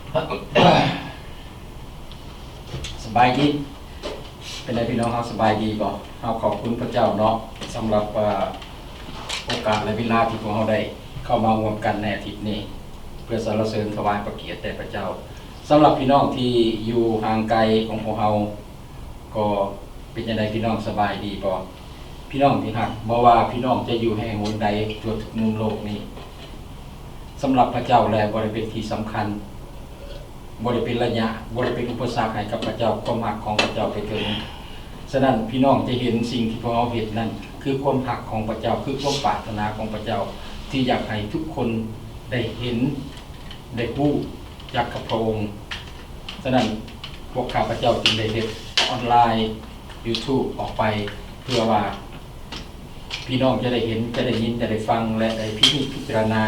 สบายดีเป็นไงพี่น้องครับสบายดีก่อนเราขอบคุณพระเจ้าเนาะสำหรับโอกาสและเวลาที่พวกเราได้เข้ามารวมกันในอาทิตย์นี้เพื่อสรรเสริญถวายพระเกียรติแด่พระเจ้าสำหรับพี่น้องที่อยู่ห่างไกลของพวกเราก็เป็นยังไงพี่น้องสบายดีก่อนพี่น้องที่หักบอกว่าพี่น้องจะอยู่แห่งหนใดทั่วทุกมุมโลกนี้สำหรับพระเจ้าและบริเวณที่สำคัญบริเป็นระยะบริเป็นอุปสรรคให้กับพระเจ้าความหักของพระเจ้าไปถึงฉะนั้นพี่น้องจะเห็นสิ่งที่พวกเราเห็นนั่นคือความหักของพระเจ้าคือความปรารถนาของพระเจ้าที่อยากให้ทุกคนได้เห็นได้รู้จากพระองค์ฉะนั้นพวกข้าพระเจ้าจึงได้เฮ็ดออนไลน์ YouTube ออกไปเพื่อว่าพี่น้องจะได้เห็นจะได้ยินจะได้ฟังและได้พิจารณา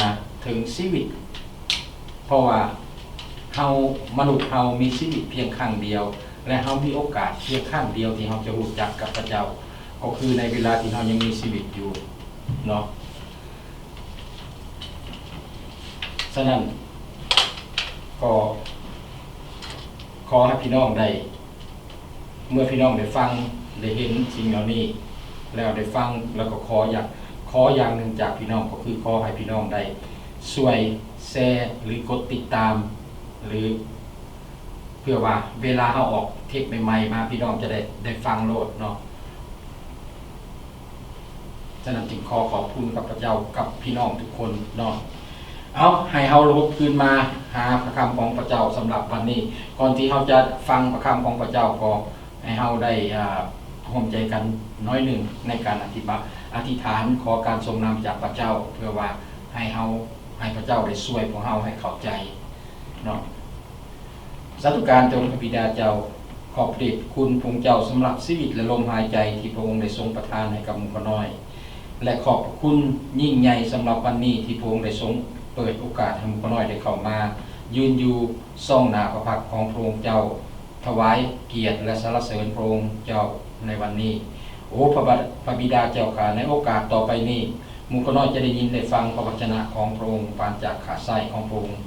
ถึงชีวิตเพราะว่าเฮามนุษย์เฮามีชีวิตเพียงครั้งเดียวและเฮามีโอกาสเพียงครั้งเดียวที่เฮาจะรู้จักกับพระเจ้าก็คือในเวลาที่เฮายังมีชีวิตอยู่เนาะฉะนั้นก็ขอให้พี่น้องได้เมื่อพี่น้องได้ฟังได้เห็นสิ่งเหล่านี้แล้วได้ฟังแล้วก็ขออย่างหนึ่งจากพี่น้องก็คือขอให้พี่น้องได้ช่วยแชร์หรือกดติดตามหรือเพื่อว่าเวลาเขาออกเทปใหม่ๆมาพี่น้องจะได้ฟังโลดเนาะฉะนั้นจึงขอบคุณกับพระเจ้ากับพี่น้องทุกคนเนาะเอาให้เฮาลุกขึ้นมาหาพระคำของพระเจ้าสำหรับวันนี้ก่อนที่เฮาจะฟังพระคำของพระเจ้าก็ให้เฮาได้ร่วมใจกันน้อยหนึ่งในการอธิษฐานขอการทรงนำจากพระเจ้าเพื่อว่าให้พระเจ้าได้ช่วยพวกเฮาให้เข้าใจเนาะสาธุการจงพระบิดาเจ้าขอบเดชคุณพระองค์เจ้าสำหรับชีวิตและลมหายใจที่พระองค์ได้ทรงประทานให้กับหมู่ข้าน้อยและขอบคุณยิ่งใหญ่สำหรับวันนี้ที่พระองค์ได้ทรงเปิดโอกาสให้หมู่ข้าน้อยได้เข้ามายืนอยู่ซ่องหน้าพระพักตร์ของพระองค์เจ้าถวายเกียรติและสรรเสริญพระองค์เจ้าในวันนี้โอ้พระบิดาเจ้าข้าในโอกาสต่อไปนี้หมู่ข้าน้อยจะได้ยินได้ฟังพระวจนะของพระองค์ผ่านจากขาไส้ของพระองค์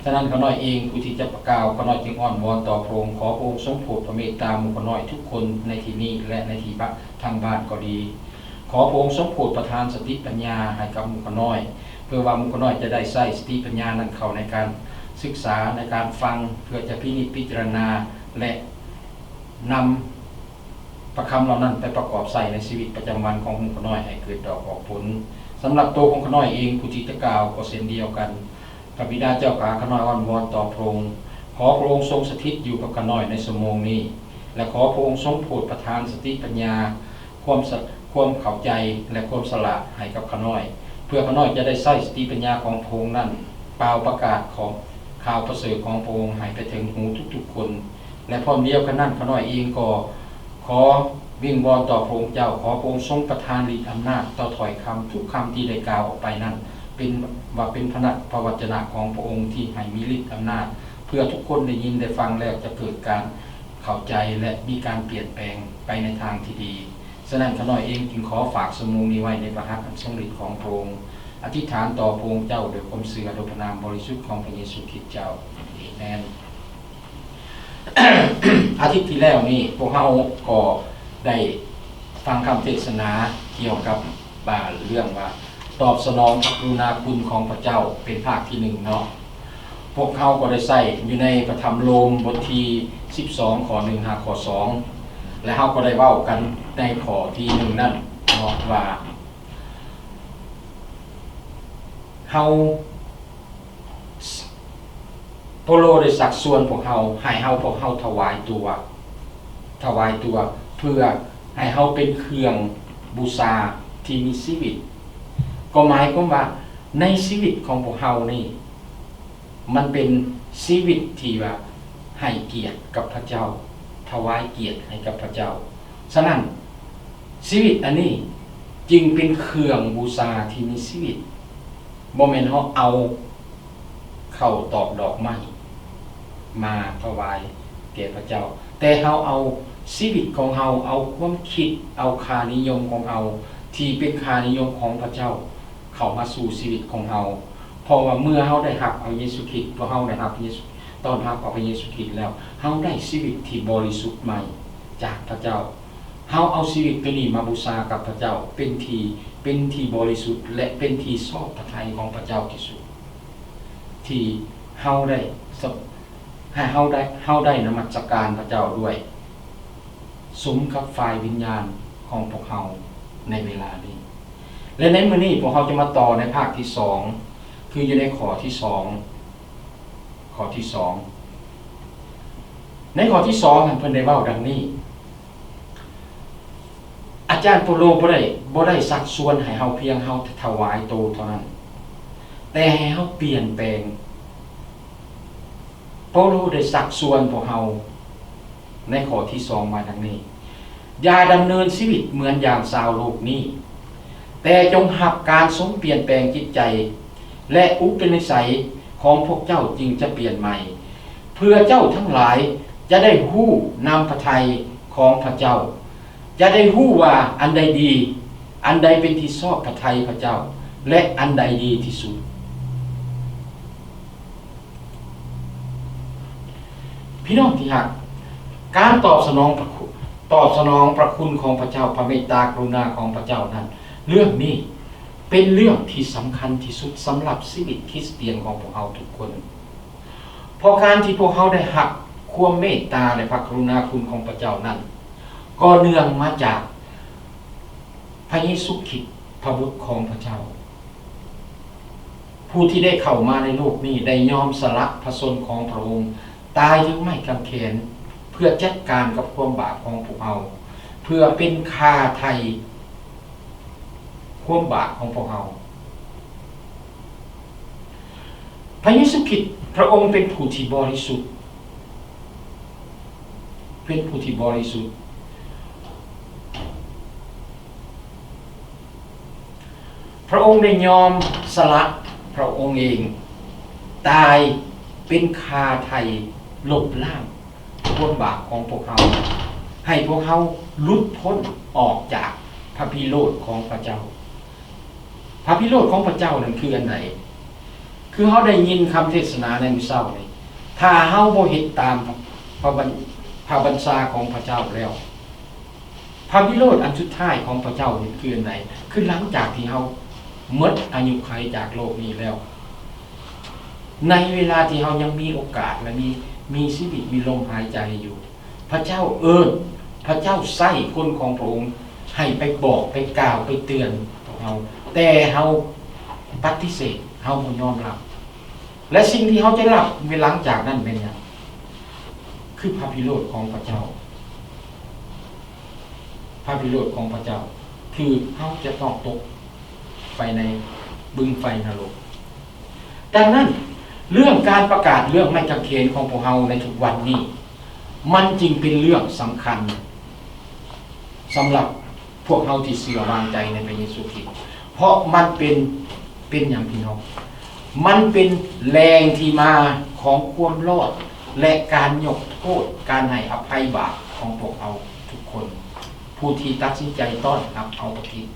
ฉะนั้นข้าน้อยเองผู้ที่จะประกาศข้าน้อยจึงอ้อนวอนต่อพระองค์ขอพระองค์ทรงโปรดพระเมตตาหมู่ข้าน้อยทุกคนในที่นี้และในที่ทางบ้านก็ดีขอพระองค์ทรงโปรดประทานสติปัญญาให้กับหมู่ข้าน้อยเพื่อว่าหมู่ข้าน้อยจะได้ใช้สติปัญญานั้นเข้าในการศึกษาในการฟังเพื่อจะพิจารณาและนำประคำเหล่านั้นไปประกอบใส่ในชีวิตประจำวันของหมู่ข้าน้อยให้เกิดดอกออกผลสำหรับตัวของข้าน้อยเองผู้ที่จะกล่าวก็เช่นเดียวกันพระบิดาเจ้าข้าข้าน้อยอ้อนวอนต่อพระองค์ขอพระองค์ทรงสถิตอยู่กับข้าน้อยในชั่วโมงนี้และขอพระองค์ทรงโปรดประทานสติปัญญาความเข้าใจและความสละให้กับข้าน้อยเพื่อข้าน้อยจะได้ใช้สติปัญญาของพระองค์นั้นเป่าประกาศของข่าวประเสริฐของพระองค์ให้ไปถึงหูทุกๆคนและพร้อมเดียวกันนั้นข้าน้อยเองก็ขอวิงวอนต่อพระองค์เจ้าขอพระองค์ทรงประทานฤทธิ์อำนาจต่อถ้อยคำทุกคำที่ได้กล่าวออกไปนั้นเป็นพระวจนะของพระองค์ที่ให้มีฤทธิ์อำนาจเพื่อทุกคนได้ยินได้ฟังแล้วจะเกิดการเข้าใจและมีการเปลี่ยนแปลงไปในทางที่ดีฉะนั้นข้าน้อยเองจึงขอฝากสมุนี้ไว้ในพระหัตถ์อันทรงฤทธิ์ของพระองค์อธิษฐานต่อพระองค์เจ้าโดยความเสื่อโดยพระนามบริสุทธิ์ของพระเยซูคริสต์เจ้าอาเมน อาทิตย์ที่แล้วนี่พวกเราก็ได้ฟังคำเทศนาเกี่ยวกับเรื่องว่าตอบสนองพระกรุณาคุณของพระเจ้าเป็นภาคที่1เนาะพวกเขาก็ได้ใส่อยู่ในพระธรรมโรมบทที่12ข้อ1 5ข้อ2และเขาก็ได้เว้ากันในข้อที่1นั่นเนาะว่าเฮาพระโลได้สักส่วนพวกเขาให้พวกเขาถวายตัวเพื่อให้เขาเป็นเครื่องบูชาที่มีชีวิตก็หมายความว่าในชีวิตของพวกเขานี่มันเป็นชีวิตที่ว่าให้เกียรติกับพระเจ้าถวายเกียรติให้กับพระเจ้าฉะนั้นชีวิตอันนี้จึงเป็นเครื่องบูชาที่มีชีวิตบ่แม่นเฮาเอาเข้าตอกดอกไม้มาถวายแก่พระเจ้าแต่เฮาเอาชีวิตของเฮาเอาความคิดเอาค่านิยมของเฮาที่เป็นค่านิยมของพระเจ้าเข้ามาสู่ชีวิตของเฮาเพราะว่าเมื่อเฮาได้รับเอาเยซูคริสต์พวกเฮาได้รับ ต้อนรับพระเยซูคริสต์แล้วเฮาได้ชีวิตที่บริสุทธิ์ใหม่จากพระเจ้าเฮาเอาชีวิตตัวนี้มาบูชากับพระเจ้าเป็นที่บริสุทธิ์และเป็นที่ชอบพระทัยของพระเจ้าที่สุดที่เฮาได้ให้เฮาได้นมัสการพระเจ้าด้วยสมกับฝ่ายวิญญาณของพวกเฮาในเวลานี้และในมื้อนี้พวกเฮาจะมาต่อในภาคที่2คืออยู่ในข้อที่2ในข้อที่2เพิ่นได้เว้าดังนี้อาจารย์เปาโลบ่ได้สักส่วนให้เฮาเพียงเฮาถวายโตเท่านั้นแต่ให้เฮาเปลี่ยนแปลงเปาโลได้สักส่วนพวกเฮาในข้อที่2มาดังนี้อย่าดำเนินชีวิตเหมือนอย่างชาวโลกนี้แต่จงรับการทรงเปลี่ยนแปลงจิตใจและอุปนิสัยของพวกเจ้าจึงจะเปลี่ยนใหม่เพื่อเจ้าทั้งหลายจะได้ฮู้นำพระทัยของพระเจ้าจะได้ฮู้ว่าอันใดดีอันใดเป็นที่ชอบพระทัยพระเจ้าและอันใดดีที่สุดพี่น้องที่รักการตอบสนองพระคุณของพระเจ้าพระเมตตากรุณาของพระเจ้านั้นเรื่องนี้เป็นเรื่องที่สำคัญที่สุดสำหรับชีวิตคริสเตียนของพวกเราทุกคนเพราะการที่พวกเราได้หักความเมตตาและพระกรุณาคุณของพระเจ้านั้นก็เนื่องมาจากพระเยซูคริสต์พระบุตรของพระเจ้าผู้ที่ได้เข้ามาในโลกนี้ได้ยอมสละพระชนของพระองค์ตายถึงไม้กางเขนเพื่อจัดการกับความบาปของพวกเราเพื่อเป็นค่าไถ่ความบาปของพวกเราพระเยซูคริสต์พระองค์เป็นผู้ที่บริสุทธิ์เป็นผู้ที่บริสุทธิ์พระองค์ได้ยอมสละพระองค์เองตายเป็นคาไถ่ลบล้างความบาปของพวกเราให้พวกเราหลุดพ้นออกจากพระพิโรธของพระเจ้าพระพิโรธของพระเจ้านั้นคืออันไหนคือเขาได้ยินคำเทศนาในมื้อเช้านี้ถ้าเฮาบ่เฮ็ดตามพระบัญชาของพระเจ้าแล้วพระพิโรธอันสุดท้ายของพระเจ้านี่คืออันไหนคือหลังจากที่เฮาหมดอายุขัยจากโลกนี้แล้วในเวลาที่เฮายังมีโอกาสและมีชีวิตมีลมหายใจอยู่พระเจ้าพระเจ้าใช้คนของพระองค์ให้ไปบอกไปกล่าวไปเตือนพวกเฮาแต่เฮาปฏิเสธเฮาบ่ยอมรับและสิ่งที่เฮาจะรับหลังจากนั้นเป็นหยังคือพระพิโรธของพระเจ้าพระพิโรธของพระเจ้าคือเฮาจะต้องตกไปในบึงไฟนรกดังนั้นเรื่องการประกาศเรื่องไม้กางเขนของพวกเฮาในทุกวันนี้มันจึงเป็นเรื่องสำคัญสำหรับพวกเฮาที่เชื่อวางใจในพระเยซูคริสต์เพราะมันเป็นอย่างพี่น้องมันเป็นแรงที่มาของความรอดและการยกโทษการให้อภัยบาปของพวกเราทุกคนผู้ที่ตัดสินใจต้อนรับเอาพระคริสต์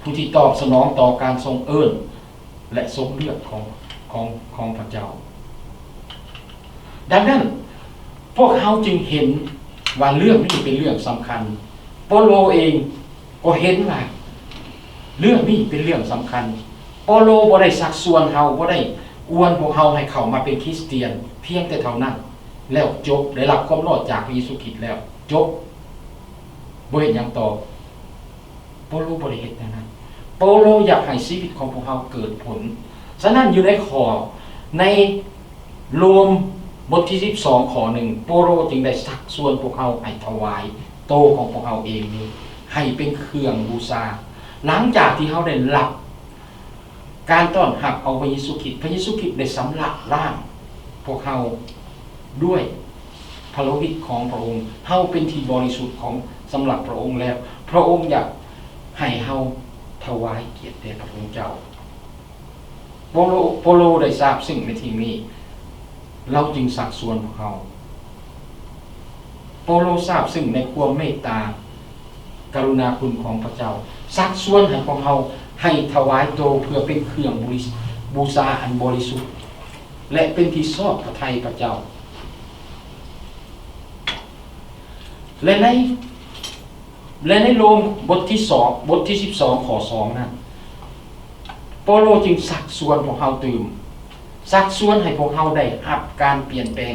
ผู้ที่ตอบสนองต่อการทรงเอิ้นและทรงเลือกของพระเจ้าดังนั้นพวกเขาจึงเห็นว่าเรื่องนี้เป็นเรื่องสำคัญเปาโลเองก็เห็นว่าเรื่องนี้เป็นเรื่องสำคัญเปาโลบ่ได้สักส่วนเฮาบ่ได้อวนพวกเฮาให้เข้ามาเป็นคริสเตียนเพียงแต่เท่านั้นแล้วจบได้รับความรอดจากพระเยซูคริสต์แล้วจบบ่เฮ็ดหยังต่อเปาโลบ่ได้เฮ็ดอย่างนั้นเปาโลอยากให้ชีวิตของพวกเฮาเกิดผลฉะนั้นอยู่ในข้อในโรมบทที่12ข้อ1เปาโลจึงได้สักส่วนพวกเฮาให้ถวายโตของพวกเฮาเองนี้ให้เป็นเครื่องบูชาหลังจากที่เฮาได้รับการต้อนรับเอาพระเยซูคริสต์ได้สำระล้างพวกเฮาด้วยพระโลหิตของพระองค์เฮาเป็นที่บริสุทธิ์ของสำหรับพระองค์แล้วพระองค์อยากให้เฮาถวายเกียรติแด่พระองค์เจ้าเปาโลได้ทราบซึ่งในที่นี้เราจึงสักส่วนของเขาเปาโลทราบซึ่งในความเมตตากรุณาคุณของพระเจ้าสักส่วนของเขาให้ถวายโตเพื่อเป็นเครื่องบูชาอันบริสุทธิ์ และเป็นที่ชอบพระทัยพระเจ้าและในโรมบทที่2บทที่12ข้อ2นั้นเปาโลจึงสักชวนพวกเฮาตื่มสักชวนให้พวกเฮาได้รับการเปลี่ยนแปลง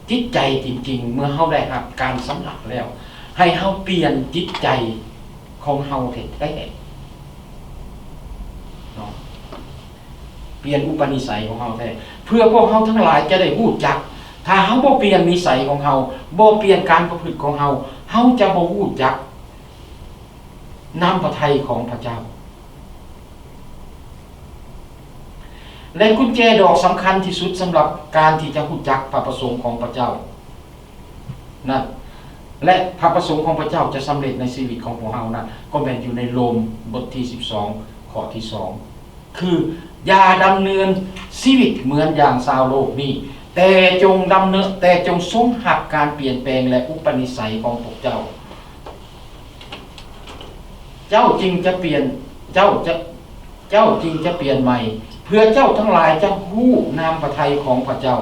จิตใจจริงๆเมื่อเฮาได้รับการสำเร็จแล้วให้เฮาเปลี่ยนจิตใจของเฮาแท้ๆเนาะเปลี่ยนอุปนิสัยของเฮาแท้เพื่อพวกเฮาทั้งหลายจะได้รู้จักถ้าเฮาบ่เปลี่ยนนิสัยของเฮาบ่เปลี่ยนการประพฤติของเฮาเฮาจะบ่รู้จักน้ำพระทัยของพระเจ้าและกุญแจดอกสำคัญที่สุดสำหรับการที่จะรู้จักพระประสงค์ของพระเจ้านั่นและพระประสงค์ของพระเจ้าจะสำเร็จในชีวิตของพวกเรานั้นก็แบ่งอยู่ในโรมบทที่12ข้อที่2คืออย่าดำเนินชีวิตเหมือนอย่างชาวโลกนี้แต่จงทรงหักการเปลี่ยนแปลงและอุปนิสัยของพวกเจ้าจริงจะเปลี่ยนเจ้าจริงจะเปลี่ยนใหม่เพื่อเจ้าทั้งหลายจะฮู้นามพระทัยของพระเจ้า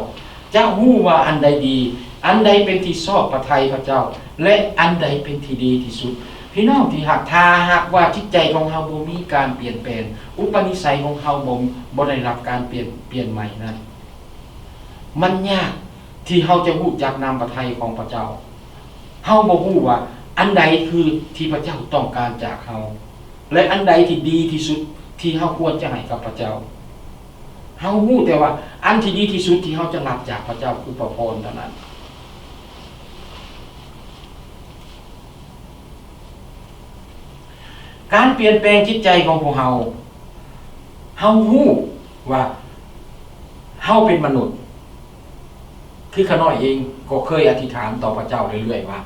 จะฮู้ว่าอันใดดีอันใดเป็นที่ชอบพระทัยพระเจ้าและอันใดเป็นที่ดีที่สุดพี่น้องที่หากว่าจิตใจของเฮาบ่มีการเปลี่ยนแปลงอุปนิสัยของเฮาบ่ได้รับการเปลี่ยนใหม่นั้นมันยากที่เฮาจะฮู้จักนามพระทัยของพระเจ้าเฮาบ่ฮู้ว่าอันใดคือที่พระเจ้าต้องการจากเฮาและอันใดที่ดีที่สุดที่เฮาควรจะให้กับพระเจ้าเฮาฮู้แต่ว่าอันที่ดีที่สุดที่เฮาจะรับจากพระเจ้าคือพระพรเท่านั้นการเปลี่ยนแปลงจิตใจของพวกเฮาฮู้ว่าเฮาเป็นมนุษย์คือข้าน้อยเองก็เคยอธิษฐานต่อพระเจ้าเรื่อยๆว่า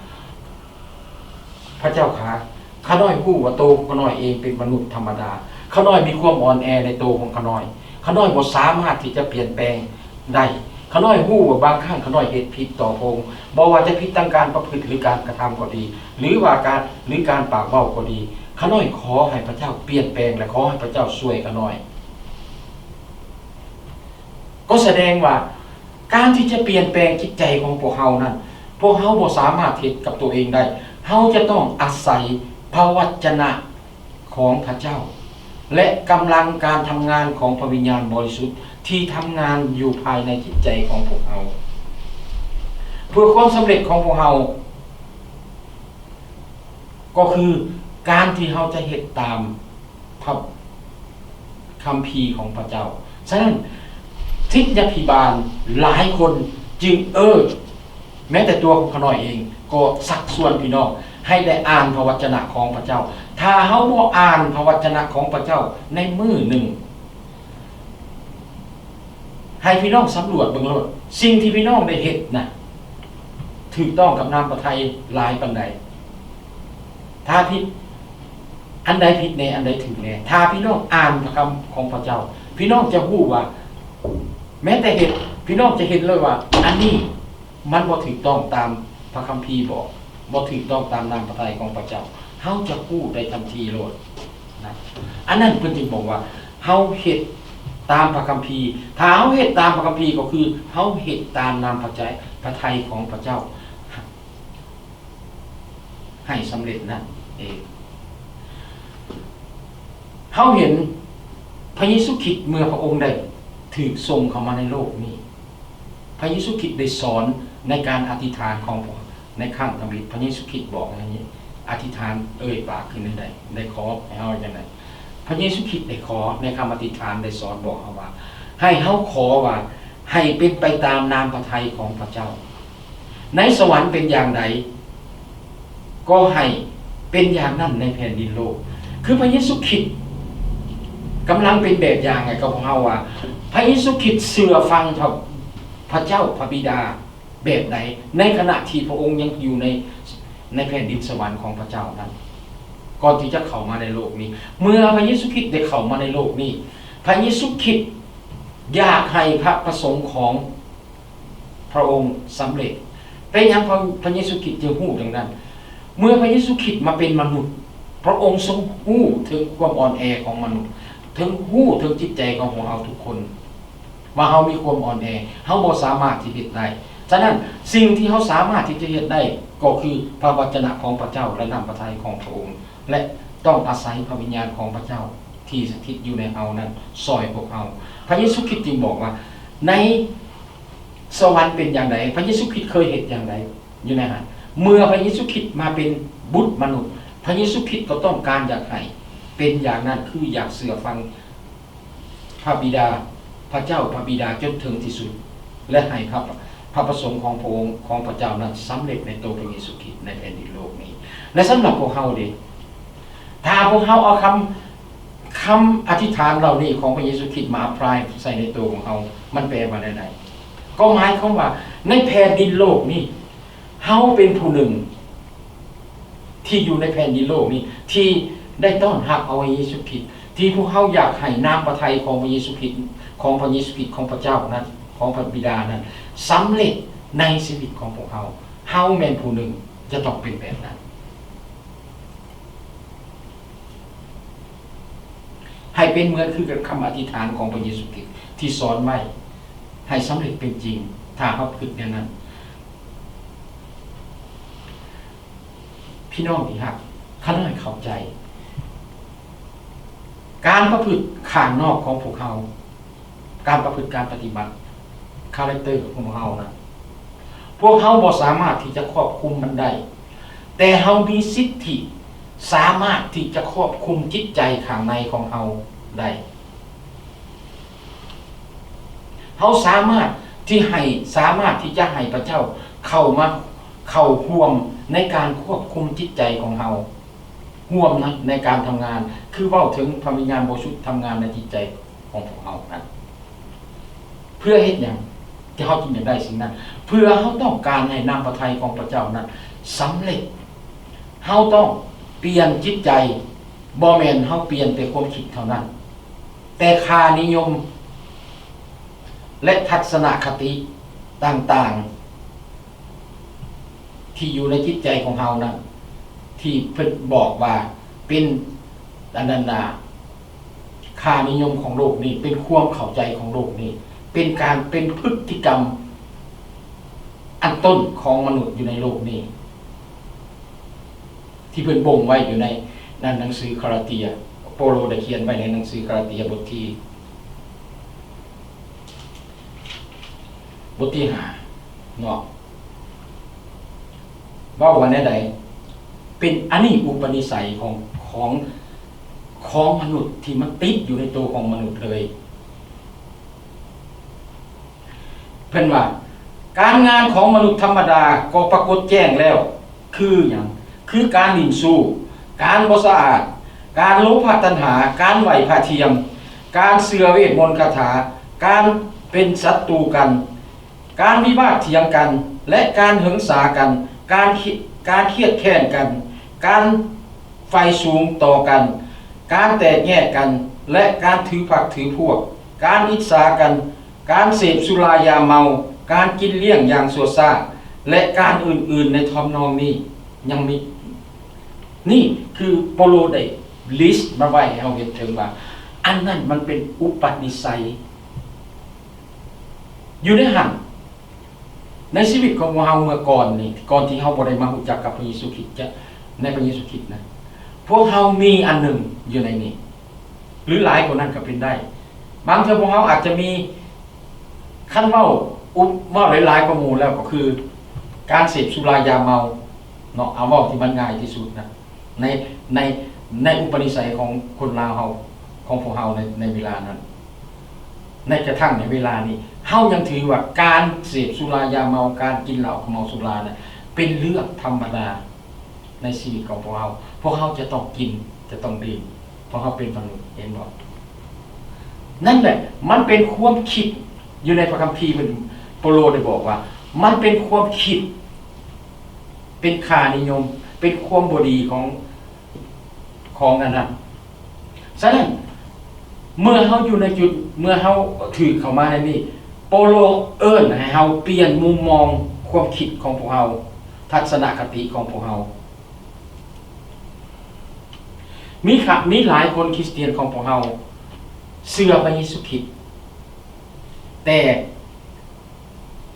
พระเจ้าข้าน้อยฮู้ว่าโตข้าน้อยเองเป็นมนุษย์ธรรมดาข้าน้อยมีความอ่อนแอในโตของข้าน้อยบ่สามารถที่จะเปลี่ยนแปลงได้ข้าน้อยฮู้ว่าบางครั้งข้าน้อยเฮ็ดผิดต่อพระองค์บ่ว่าจะผิดทางการประพฤติหรือการกระทำก็ดีหรือการปากเว้าก็ดีข้าน้อยขอให้พระเจ้าเปลี่ยนแปลงและขอให้พระเจ้าช่วยข้าน้อยก็แสดงว่าการที่จะเปลี่ยนแปลงจิตใจของพวกเฮานั้นพวกเฮาบ่สามารถเฮ็ดกับตัวเองได้เฮาจะต้องอาศัยพระวจนะของพระเจ้าและกำลังการทำงานของพระวิญญาณบริสุทธิ์ที่ทำงานอยู่ภายในจิตใจของพวกเฮาเพื่อความสำเร็จของพวกเฮาก็คือการที่เฮาจะเฮ็ดตามพระคัมภีร์ของพระเจ้าฉะนั้นทิศยภิบาลหลายคนจึงแม้แต่ตัวของข้าน้อยเองก็สักชวนพี่น้องให้ได้อ่านพระวจนะของพระเจ้าถ้าเฮาบ่อ่านพระวจนะของพระเจ้าในมื้อหนึ่งให้พี่น้องสำรวจเบิ่งโลดสิ่งที่พี่น้องได้เฮ็ดน่ะถูกต้องกับนามพระทัยหลายปานใดถ้าผิดอันใดผิดแน่อันใดถูกแน่ถ้าพี่น้องอ่านพระคำของพระเจ้าพี่น้องจะรู้ว่าแม้แต่เฮ็ดพี่น้องจะเห็นเลยว่าอันนี้มันบ่ถูกต้องตามพระคัมภีร์บอกบ่ถูกต้องตามนามพระทัยของพระเจ้าเฮาจะพูดได้ทันทีโลดนะอันนั้นเพิ่นจึงบอกว่าเฮาเฮ็ดตามพระคัมภีร์ถ้าเฮาเฮ็ดตามพระคัมภีร์ก็คือเฮาเฮ็ดตามนามพระทัยของพระเจ้าให้สำเร็จนั่นเองเฮาเห็นพระเยซูคริสต์เมื่อพระองค์ได้ถูกส่งเข้ามาในโลกนี้พระเยซูคริสต์ได้สอนในการอธิษฐานของในขั้งธรรมิพระเยซูคริสต์บอกอย่างนี้อธิษฐานปากขึ้นได้ขอให้เฮาอย่างไรพระเยซูคริสต์ได้ขอในคำอธิษฐานได้สอนบอกเฮาว่าให้เฮาขอว่าให้เป็นไปตามนามพระทัยของพระเจ้าในสวรรค์เป็นอย่างใดก็ให้เป็นอย่างนั้นในแผ่นดินโลกคือพระเยซูคริสต์กำลังเป็นแบบอย่างไงกับพวกเฮาว่าพระเยซูคริสต์เชื่อฟังพระเจ้าพระบิดาแบบไหนในขณะที่พระองค์ยังอยู่ในแผ่นดินสวรรค์ของพระเจ้านั้นก่อนที่จะเข้ามาในโลกนี้เมื่อพระเยซูคริสต์ได้เข้ามาในโลกนี้พระเยซูคริสต์อยากให้พระประสงค์ของพระองค์สำเร็จเป็นอย่างพระเยซูคริสต์จึงฮู้ดังนั้นเมื่อพระเยซูคริสต์มาเป็นมนุษย์พระองค์ทรงฮู้ถึงความอ่อนแอของมนุษย์ถึงฮู้ถึงจิตใจของเราทุกคน ว่าเฮามีความอ่อนแอเฮาบ่สามารถที่เฮ็ดได้ฉะนั้นสิ่งที่เฮาสามารถที่จะเฮ็ดได้ก็คือพระวจนะของพระเจ้าและน้ำพระทัยของพระองค์และต้องอาศัยพระวิญญาณของพระเจ้าที่สถิตอยู่ในเฮานั้นซอยพวกเฮาพระเยซูคริสต์จึงบอกว่าในสวรรค์เป็นอย่างไรพระเยซูคริสต์เคยเห็นอย่างไรอยู่ในนั้นเมื่อพระเยซูคริสต์มาเป็นบุตรมนุษย์พระเยซูคริสต์ก็ต้องการอยากให้เป็นอย่างนั้นคืออยากเสื่อฟังพระบิดาพระเจ้าพระบิดาจนถึงที่สุดและให้พระประสงค์ของพระองค์ของพระเจ้านั้นสำเร็จในตัวพระเยซูคริสต์ในแผ่นดินโลกนี้และสำหรับพวกเฮาดิถ้าพวกเฮาเอาคำอธิษฐานเหล่านี้ของพระเยซูคริสต์มาพลายใส่ในตัวของเฮามันแปลว่าใดๆก็หมายความว่าในแผ่นดินโลกนี้เฮาเป็นผู้หนึ่งที่อยู่ในแผ่นดินโลกนี้ที่ได้ต้อนรับเอาพระเยซูคริสต์ที่พวกเฮาอยากให้น้ำพระทัยของพระเยซูคริสต์ของพระเยซูคริสต์ของพระเจ้านั้นของพระบิดานั้นสำเร็จในชีวิตของพวกเฮาเฮาแม่นผู้หนึ่งจะต้องเป็นแบบนั้นให้เป็นเหมือนคือกับคำอธิษฐานของพระเยซูคริสต์ที่สอนไว้ให้สำเร็จเป็นจริงถ้าเฮาคิดอย่างนั้นพี่น้องที่รักข้าน้อยเข้าใจการประพฤติข้างนอกของพวกเฮาการประพฤติการปฏิบัติคาแรคเตอร์ของพวกเฮานะพวกเฮาบ่สามารถที่จะควบคุมมันได้แต่เฮามีสิทธิสามารถที่จะควบคุมจิตใจข้างในของเฮาได้เฮาสามารถที่จะให้พระเจ้าเข้าร่วมในการควบคุมจิตใจของเฮาร่วมนะในการทำงานคือเว้าถึงพระวิญญาณบริสุทธิ์ทำงานในจิตใจของพวกเฮานั้นเพื่อเฮ็ดหยังที่เฮาจึงได้สิ่งนั้นเพื่อเฮาต้องการให้น้ำพระทัยของพระเจ้านั้นสำเร็จเฮาต้องเปลี่ยนจิตใจบ่แม่นเฮาเปลี่ยนแต่ความคิดเท่านั้นแต่ค่านิยมและทัศนคติต่างๆที่อยู่ในจิตใจของเฮานั้นที่เพิ่นบอกว่าเป็นอันนั้นน่ะค่านิยมของโลกนี้เป็นความเข้าใจของโลกนี้เป็นพฤติกรรมอันต้นของมนุษย์อยู่ในโลกนี้ที่เพิ่นบ่งไว้อยู่ในหนังสือคาราเตียโปโลได้เขียนไว้ในหนังสือคาราเตียบทที่5เนาะว่าวันใดเป็นอันนี้อุปนิสัยของมนุษย์ที่มันติดอยู่ในตัวของมนุษย์เลยเพิ่นว่าการงานของมนุษย์ธรรมดาก็ปรากฏแจ้งแล้วคือหยังคือการหลิ่นสู้การบ่สะอาดการโลภะตัณหาการไหวพระเทียมการเสื่อเวทมนต์คาถาการเป็นศัตรูกันการวิวาทเถียงกันและการหึงสากันการเครียดแค้นกันการไฟสูงต่อกันการแตกแยกกันและการถือพรรคถือพวกการอิจฉากันการเสพสุรายาเมาการกินเลี้ยงอย่างสัวซ่าและการอื่นๆในทำนองนี้ยังมีนี่คือโปโลได้ลิสต์มาไว้ให้เราเห็นถึงว่าอันนั้นมันเป็นอุปนิสัยอยู่ในหันในชีวิตของเราเมื่อก่อนนี่ก่อนที่เราบ่ได้มารู้จักกับพระเยซูคริสต์ในพระเยซูคริสต์นะพวกเรามีอันหนึ่งอยู่ในนี้หรือหลายกว่านั้นก็เป็นได้บางเทื่อพวกเราอาจจะมีขั้นเว้าหลายๆกว่าหมู่แล้วก็คือการเสพสุรายาเมาเนาะเอาเว้าที่มันง่ายที่สุดนะในอุปนิสัยของคนลาวเฮาของพวกเฮาในเวลานั้นในกระทั่งในเวลานี้เฮายังถือว่าการเสพสุรายาเมาการกินเหล้าเมาสุรานะเป็นเรื่องธรรมดาในชีวิตของพวกเฮาจะต้องกินจะต้องดื่มเพราะเฮาเป็นมนุษย์เห็นบ่นั่นแหละมันเป็นความคิดอยู่ในพระคัมภีร์โปโลได้บอกว่ามันเป็นความคิดเป็นค่านิยมเป็นความบ่ดีของนั้นฉะนั้นเมื่อเฮาอยู่ในจุดเมื่อเฮาถือเข้ามาในนี้โปโลเอิ้นให้เฮาเปลี่ยนมุมมองความคิดของพวกเฮาทัศนคติของพวกเฮามีหลายคนคริสเตียนของพวกเฮาเชื่อพระเยซูคริสต์ แต่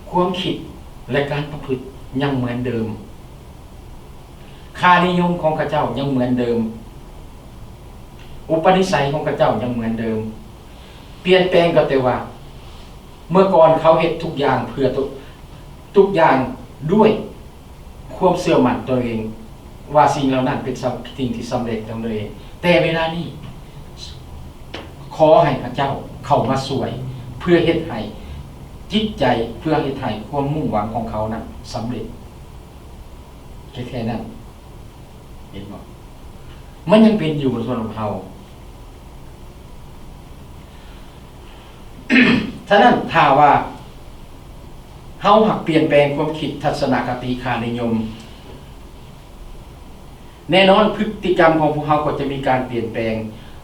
ความคิดและการประพฤติยังเหมือนเดิมค่านิยมของข้าเจ้ายังเหมือนเดิมอุปนิสัยของข้าเจ้ายังเหมือนเดิมเปลี่ยนแปลงก็แต่ว่าเมื่อก่อนเขาเฮ็ดทุกอย่างเพื่อทุกอย่างด้วยความเชื่อมั่นตัวเองว่าสิ่งเหล่านั้นเป็นสิ่งที่สำเร็จของตัวเองแต่เวลานี้ขอให้พระเจ้าเข้ามาช่วยเพื่อเฮ็ดให้จิตใจเพื่อเฮ็ดให้ความมุ่งหวังของเขานั้นสำเร็จแค่นั้นเห็นบ่มันยังเป็นอยู่บนส่วนของเราฉะนั้นถ้าว่าเฮาหักเปลี่ยนแปลงความคิดทัศนคติค่านิยมแน่นอนพฤติกรรมของพวกเฮาก็จะมีการเปลี่ยนแปลง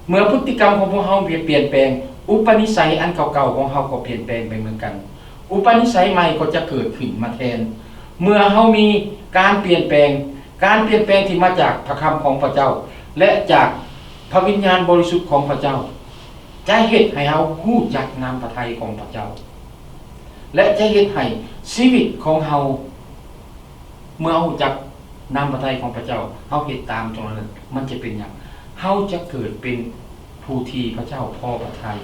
เมื่อพฤติกรรมของพวกเฮาเปลี่ยนแปลงอุปนิสัยอันเก่าๆของเฮาก็เปลี่ยนแปลงไปเหมือนกันอุปนิสัยใหม่ก็จะเกิดขึ้นมาแทนเมื่อเฮามีการเปลี่ยนแปลงที่มาจากพระคำของพระเจ้าและจากพระวิญญาณบริสุทธิ์ของพระเจ้าจะเฮ็ดให้เฮารู้จักนามพระทัยของพระเจ้าและจะเฮ็ดให้ชีวิตของเฮาเมื่อเฮารู้จักนามพระทัยของพระเจ้าเฮาเฮ็ดตามตรงนั้นมันจะเป็นหยังเฮาจะเกิดเป็นผู้ที่พระเจ้าพอพระทัย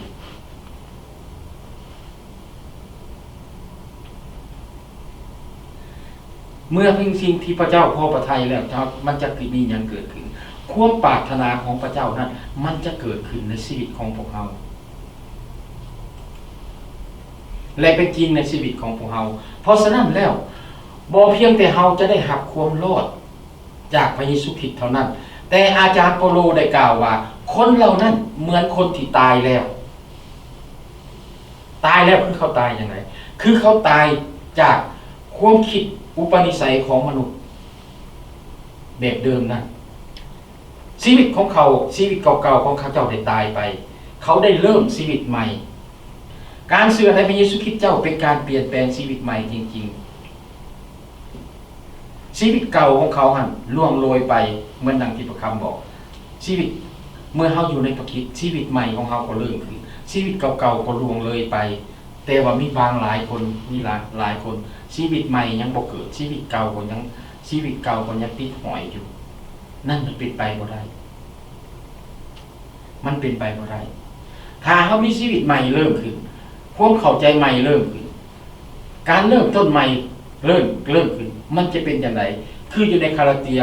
เมื่อเป็นสิ่งที่พระเจ้าพอพระทัยแล้วมันจะมีหยังเกิดขึ้นความปรารถนาของพระเจ้านั้นมันจะเกิดขึ้นในชีวิตของพวกเราและเป็นจริงในชีวิตของพวกเราเพราะฉะนั้นแล้วบ่เพียงแต่เราจะได้รับความรอดจากพระเยซูคริสต์เท่านั้นแต่อาจารย์เปโลได้กล่าวว่าคนเหล่านั้นเหมือนคนที่ตายแล้วคือเขาตายยังไงคือเขาตายจากความคิดอุปนิสัยของมนุษย์แบบเดิมนั้นชีวิตของเขาชีวิตเก่าๆของเขาเจ้าได้ตายไปเขาได้เริ่มชีวิตใหม่การเชื่อในพระเยซูคริสต์เจ้าเป็นการเปลี่ยนแปลงชีวิตใหม่จริงๆชีวิตเก่าของเขาหั่นล่วงโรยไปเหมือนดังที่พระคำบอกชีวิตเมื่อเฮาอยู่ในพระคริสต์ชีวิตใหม่ของเฮาก็เริ่มขึ้นชีวิตเก่าๆก็ล่วงเลยไปแต่ว่ามีบางหลายคนหลายคนชีวิตใหม่ยังบ่เกิดชีวิตเก่าก็ยังติดหอยอยู่นั่นมันเป็นไปบ่ได้ถ้าเฮามีชีวิตใหม่เริ่มขึ้นความเข้าใจใหม่เริ่มขึ้นการเริ่มต้นใหม่เริ่มขึ้นมันจะเป็นอย่างไรคืออยู่ในคาลาเตีย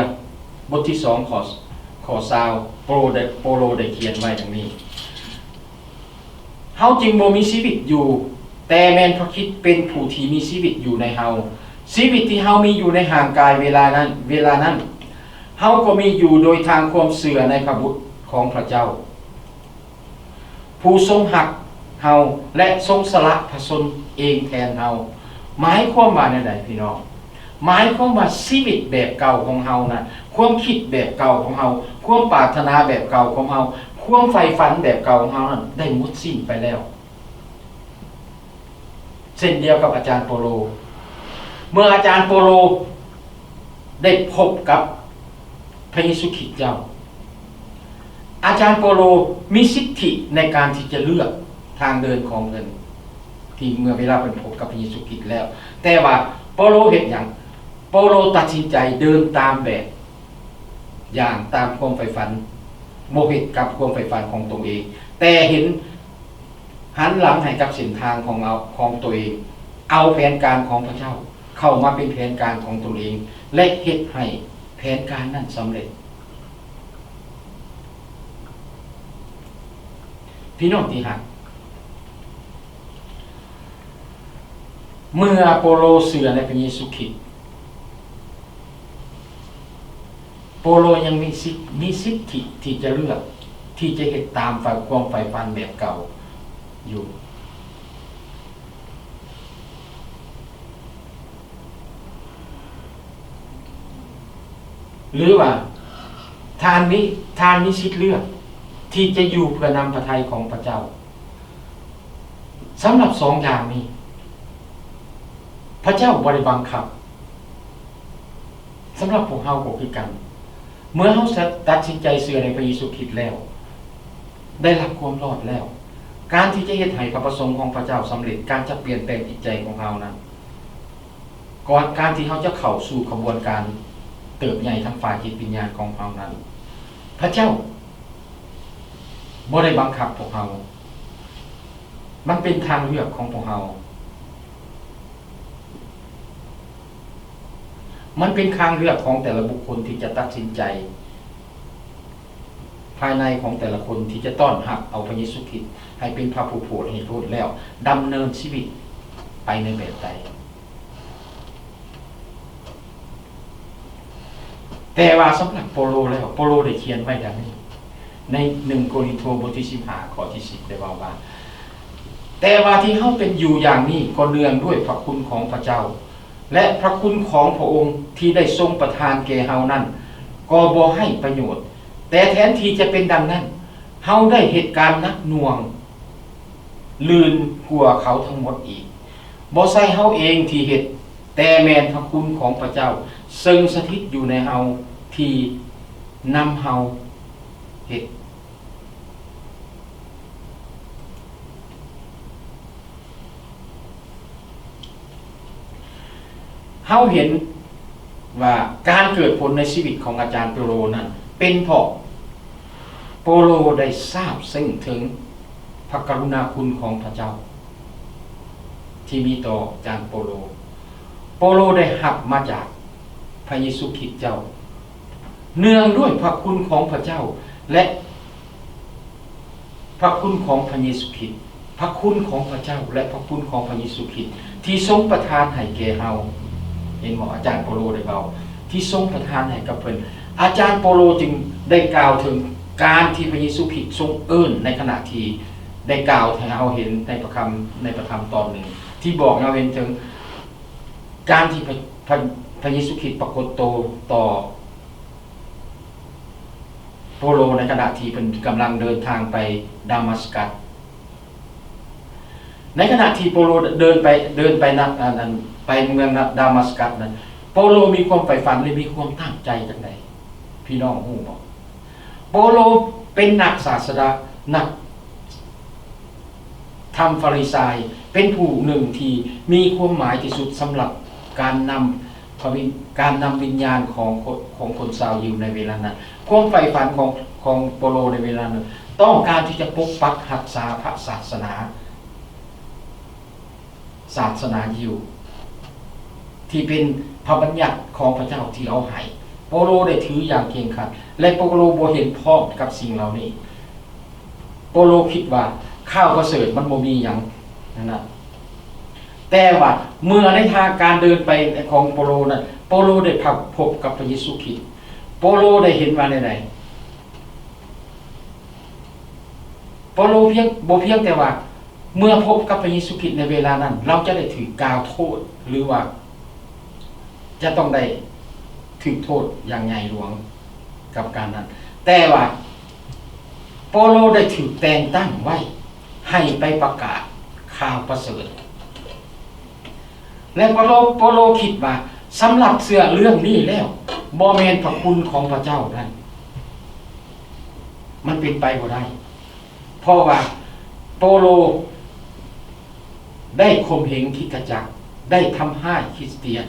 บทที่2ข้อ20โปโลได้เขียนไว้ดังนี้เฮาจึงบ่มีชีวิตอยู่แต่แม่นพระคริสต์เป็นผู้ที่มีชีวิตอยู่ในเฮาชีวิตที่เฮามีอยู่ในห่างกายเวลานั้นเฮาก็มีอยู่โดยทางความเชื่อในพระบุตรของพระเจ้าผู้ทรงหักเฮาและทรงสละพระชนเองแทนเฮาหมายความว่าในใดพี่น้องหมายความว่าชีวิตแบบเก่าของเฮานะความคิดแบบเก่าของเฮาความปรารถนาแบบเก่าของเฮาความใฝ่ฝันแบบเก่าของเฮานั้นได้หมดสิ้นไปแล้วเช่นเดียวกับอาจารย์โปโลเมื่ออาจารย์โปโลได้พบกับพระเยซูคริสต์เจ้าอาจารย์โปโลมีสิทธิในการที่จะเลือกทางเดินของเงินที่เมื่อเวลาเป็นพบกับพระเยซูคริสต์แล้วแต่ว่าโปโลเห็นอย่างโปโลตัดสินใจเดินตามแบบอย่างตามความใฝ่ฝันโมหิตกับความใฝ่ฝันของตัวเองแต่เห็นหันหลังให้กับเส้นทางของตัวเองเอาแผนการของพระเจ้าเข้ามาเป็นแผนการของตัวเองและเฮ็ดให้แผนการนั้นสำเร็จพี่น้องที่รักเมื่อโปโลเชื่อในพระเยซูคริสต์โปโลยังมีสิทธิที่จะเลือกที่จะเฮ็ดตามความใฝ่ฝันแบบเก่าอยู่หรือว่าทานมีสิทธิ์เลือกที่จะอยู่เพื่อนำพระทัยของพระเจ้าสำหรับ2อย่างนี้พระเจ้าบ่ได้บังคับสำหรับพวกเฮาก็คือกันเมื่อเฮาตัดสินใจเชื่อในพระเยซูคริสต์แล้วได้รับความรอดแล้ว การที่จะเฮ็ดให้พระประสงค์ของพระเจ้าสำเร็จการจะเปลี่ยนแปลงจิตใจของเรานั้นก่อนการที่เขาจะเข้าสู่กระบวนการเติบใหญ่ทางฝ่ายจิตวิญญาณของเรานั้นพระเจ้าบ่ได้บังคับพวกเรามันเป็นทางเลือกของพวกเรามันเป็นทางเลือกของแต่ละบุคคลที่จะตัดสินใจภายในของแต่ละคนที่จะต้อนรับเอาพระเยซูคริสต์ให้เป็นพระผู้โปรดให้โทษแล้วดำเนินชีวิตไปในแบบใดแต่ว่าสำหรับโปโลแล้วโปโลได้เขียนไว้ดังนี้ใน1 โครินธ์บทที่15ข้อที่10ได้ว่าแต่ว่าที่เฮาเป็นอยู่อย่างนี้ก็เนื่องด้วยพระคุณของพระเจ้าและพระคุณของพระองค์ที่ได้ทรงประทานแก่เฮานั้นก็บ่ให้ประโยชน์แต่แทนที่จะเป็นดังนั้นเฮาได้เหตุการณ์นักหน่วงลื่นกลัวเขาทั้งหมดอีกบ่ใช่เฮาเองที่เฮ็ดแต่แม่นพระคุณของพระเจ้าซึ่งสถิตอยู่ในเฮาที่นำเฮาเฮ็ดเฮาเห็นว่าการเกิดผลในชีวิตของอาจารย์เปโลนั้นเป็นเพราะโปโลได้ทราบซึ่งถึงพระกรุณาคุณของพระเจ้าที่มีต่ออาจารย์โปโลได้รับมาจากพระเยซูคริสต์เจ้าเนื่องด้วยพระคุณของพระเจ้าและพระคุณของพระเยซูคริสต์พระคุณของพระเจ้าและพระคุณของพระเยซูคริสต์ที่ทรงประทานให้แก่เฮาเห็นบ่อาจารย์โปโลได้เว้าที่ทรงประทานให้กับเพิ่นอาจารย์โปโลจึงได้กล่าวถึงการที่พระเยซูคริสต์ทรงเอิ้นในขณะที่ได้กล่าวให้เราเห็นในพระธรรมตอนหนึ่งที่บอกเราเห็นถึงการที่พระเยซูคริสต์ปรากฏตัวต่อโปโลในขณะที่เป็นกำลังเดินทางไปดามัสกัสในขณะที่โปโลเดินไปไปเมืองดามัสกัสนั้นโปโลมีความใฝ่ฝันและมีความตั้งใจจังไดพี่น้องฮู้บ่โปโลเป็นนักศาสนานักธรรมฟาริสัยเป็นผู้หนึ่งที่มีความหมายที่สุดสำหรับการนำวิญญาณของคนชาวยิวในเวลานั้นความใฝ่ฝันของโปโลในเวลานั้นต้องการที่จะปกปักรักษาพระศาสนายิวที่เป็นพระบัญญัติของพระเจ้าที่เอาให้โปโลได้ถืออย่างเคร่งครัดและโปโลบ่เห็นพ้องกับสิ่งเหล่านี้โปโลคิดว่าข้าวประเสริฐมันบ่มีหยังนั่นน่ะแต่ว่าเมื่อในทางการเดินไปของโปโลนั้นโปโลได้พบกับพระเยซูคริสต์โปโลได้เห็นว่าใดโปโลเพียงแต่ว่าเมื่อพบกับพระเยซูคริสต์ในเวลานั้นเราจะได้ถือกล่าวโทษหรือว่าจะต้องได้ถือโทษอย่างใหญ่หลวงกับการนั้นแต่ว่าโปโลได้ถูกแต่งตั้งไว้ให้ไปประกาศข่าวประเสริฐและโปโลคิดว่าสำหรับเรื่องนี้แล้วบ่แม่นพระคุณของพระเจ้านั้นมันเป็นไปบ่ได้เพราะว่าโปโลได้ข่มเหงคริสตจักรได้ทำให้คริสเตียน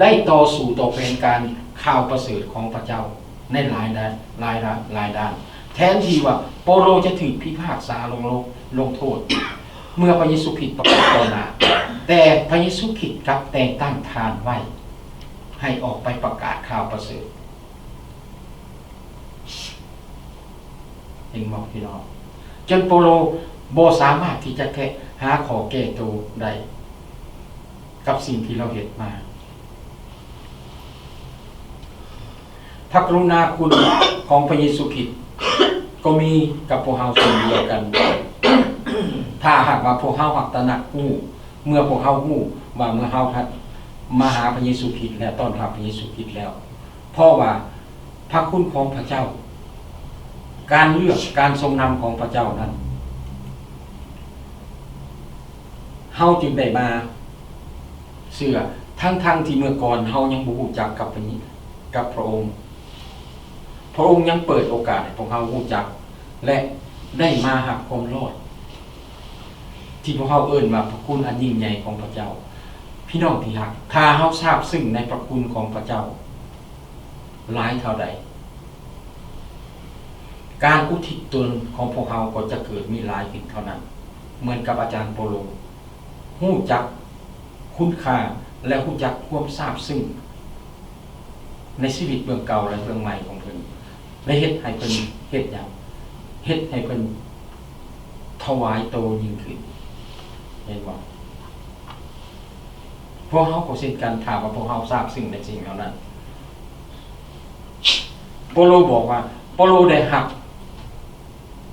ได้ต่อเป็นการข่าวประเสริฐของพระเจ้าในหลายด้านแทนที่ว่าโปโลจะถูกพิพากษาลงโทษเมื่อพระเยซูคริสต์ปรากฏต่อหน้าแต่พระเยซูคริสต์กลับแต่งตั้งทานไว้ให้ออกไปประกาศข่าวประเสริฐเห็นบ่พี่น้องจนโปโลบ่สามารถที่จะหาขอแก้ตัวได้กับสิ่งที่เราเห็นมาพระกรุณาคุณของพระเยซูคริสต์ก็มีกับพวกเฮาเช่นเดียวกันถ้าหากว่าพวกเฮาหักตระหนักฮู้เมื่อพวกเฮาฮู้ว่าเมื่อเฮามาหาพระเยซูคริสต์แล้วต้อนรับพระเยซูคริสต์แล้วเพราะว่าพระคุณของพระเจ้าการเลือกการทรงนำของพระเจ้านั้นเฮาจึงได้มาเชื่อทั้งที่เมื่อก่อนเฮายังบ่รู้จักกับพระองค์ยังเปิดโอกาสให้พวกเฮารู้จักและได้มาหาความรอด ที่พวกเขาเอิ้นว่าพระคุณอันยิ่งใหญ่ของพระเจ้าพี่น้องที่รักถ้าเฮาทราบซึ่งในพระคุณของพระเจ้าหลายเท่าใดการอุทิศตนของพวกเราก็จะเกิดมีหลายขึ้นเท่านั้นเหมือนกับอาจารย์โปโลฮู้จักคุณค่าและฮู้จักความทราบซึ่งในชีวิตเบื้องเก่าและเบื้องใหม่ของเพิ่นและเฮ็ดให้เพิ่นเฮ็ดหยังเฮ็ดให้เพิ่นถวายโตยิ่งขึ้นเห็นบ่พวกเขาก็เช่นกันถามว่าพวกเขาทราบซึ่งในสิ่งเหล่านั้นโปโลบอกว่าโปโลได้หัก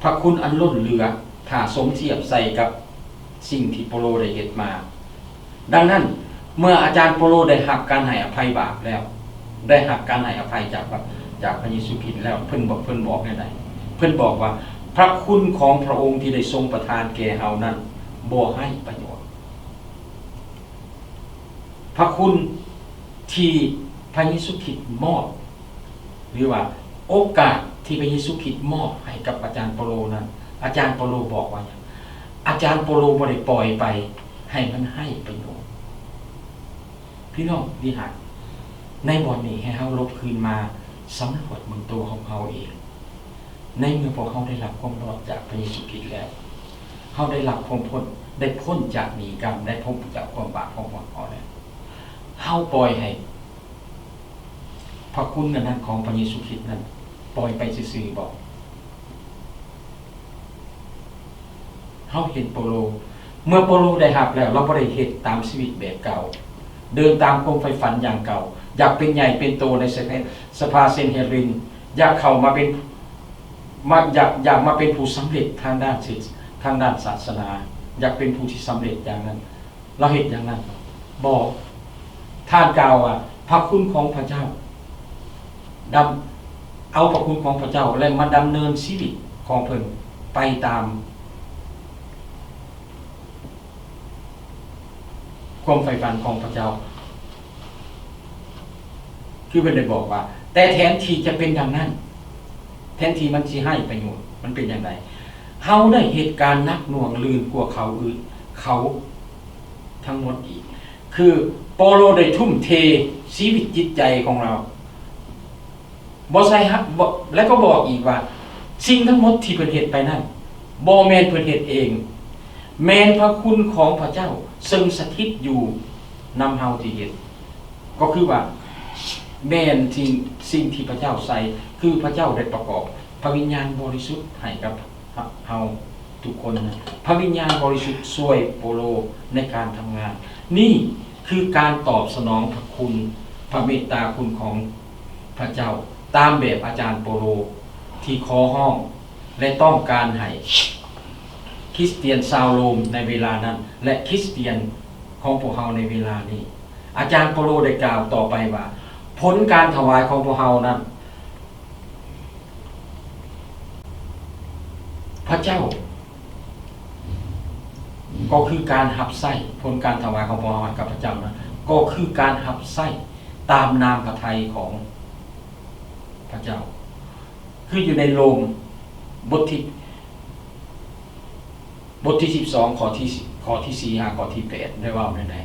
พระคุณอันล้นเหลือถ้าสมเทียบใส่กับสิ่งที่โปโลได้เฮ็ดมาดังนั้นเมื่ออาจารย์โปโลได้หักการให้อภัยบาปแล้วได้หักการให้อภัยจากพระเยซูคริสต์แล้วเพิ่นบอกแนวใดเพิ่นบอกว่าพระคุณของพระองค์ที่ได้ทรงประทานแก่เฮานั้นบ่ให้ประโยชน์พระคุณที่พระเยซูคริสต์มอบหรือว่าโอกาสที่พระเยซูคริสต์มอบให้กับอาจารย์เปโลนั้นอาจารย์เปโลบอกว่าอย่างอาจารย์เปโลบ่ได้ปล่อยไปให้มันให้ประโยชน์พี่น้องดีหักในบ่อนนี้ให้เฮาลบคืนมาสำรวจเมืองตัวของเฮาเองในเมื่อพวกเฮาได้รับความรอดจากพระเยซูคริสต์แล้วเฮาได้รับความพ้นได้พ้นจากหนีกรรมได้พ้นจากความบาปของพวกเฮาแล้วเฮาปล่อยให้พระคุณนั้นของพระเยซูคริสต์นั้นปล่อยไปซื่อๆบอกเฮาเห็นโปโลเมื่อโปโลได้รับแล้วเราบ่ได้เฮ็ดตามชีวิตแบบเก่าเดินตามความใฝ่ฝันอย่างเก่าอยากเป็นใหญ่เป็นโตในสภาเซนเฮรินอยากเข้ามาเป็นอยากมาเป็นผู้สำเร็จทางด้านทางด้านศาสนาอยากเป็นผู้ที่สำเร็จอย่างนั้นเราเฮ็ดอย่างนั้นบอกท่านกล่าวว่าพระคุณของพระเจ้าเอาพระคุณของพระเจ้าและมาดำเนินชีวิตของเพิ่นไปตามความใฝ่ฝันของพระเจ้าคือเพิ่นได้บอกว่าแต่แทนที่จะเป็นดังนั้นแทนที่มันสิให้ประโยชน์มันเป็นอย่างไรเฮาได้เหตุการณ์นักหน่วงลืนกว่าเขาอื่นเขาทั้งหมดอีกคือโปโลได้ทุ่มเทชีวิตจิตใจของเราบ่ใช่ฮักและก็บอกอีกว่าสิ่งทั้งหมดที่เพิ่นเฮ็ดไปนั้นบ่แม่นเพิ่นเฮ็ดเองแม่นพระคุณของพระเจ้าซึ่งสถิตอยู่นำเฮาที่เฮ็ดก็คือว่าแม่นสิ่งที่พระเจ้าใส่คือพระเจ้าได้ประกอบพระวิญญาณบริสุทธิ์ให้กับเฮาทุกคนนะพระวิญญาณบริสุทธิ์ช่วยโปโลในการทำงานนี่คือการตอบสนองพระคุณพระเมตตาคุณของพระเจ้าตามแบบอาจารย์โปโลที่ขอห้องและต้องการให้คริสเตียนชาวโรมในเวลานั้นและคริสเตียนของพวกเราในเวลานี้อาจารย์โปโลได้กล่าวต่อไปว่าผลการถวายของพวกเรานั้นพระเจ้าก็คือการหับไส้ผลการถวายของพวกเรากับพระเจ้านั้นก็คือการหับไส้ตามนามพระทัยของพระเจ้าคืออยู่ในโรมบทที่12ข้อที่4 5ข้อที่8ได้ว่าใน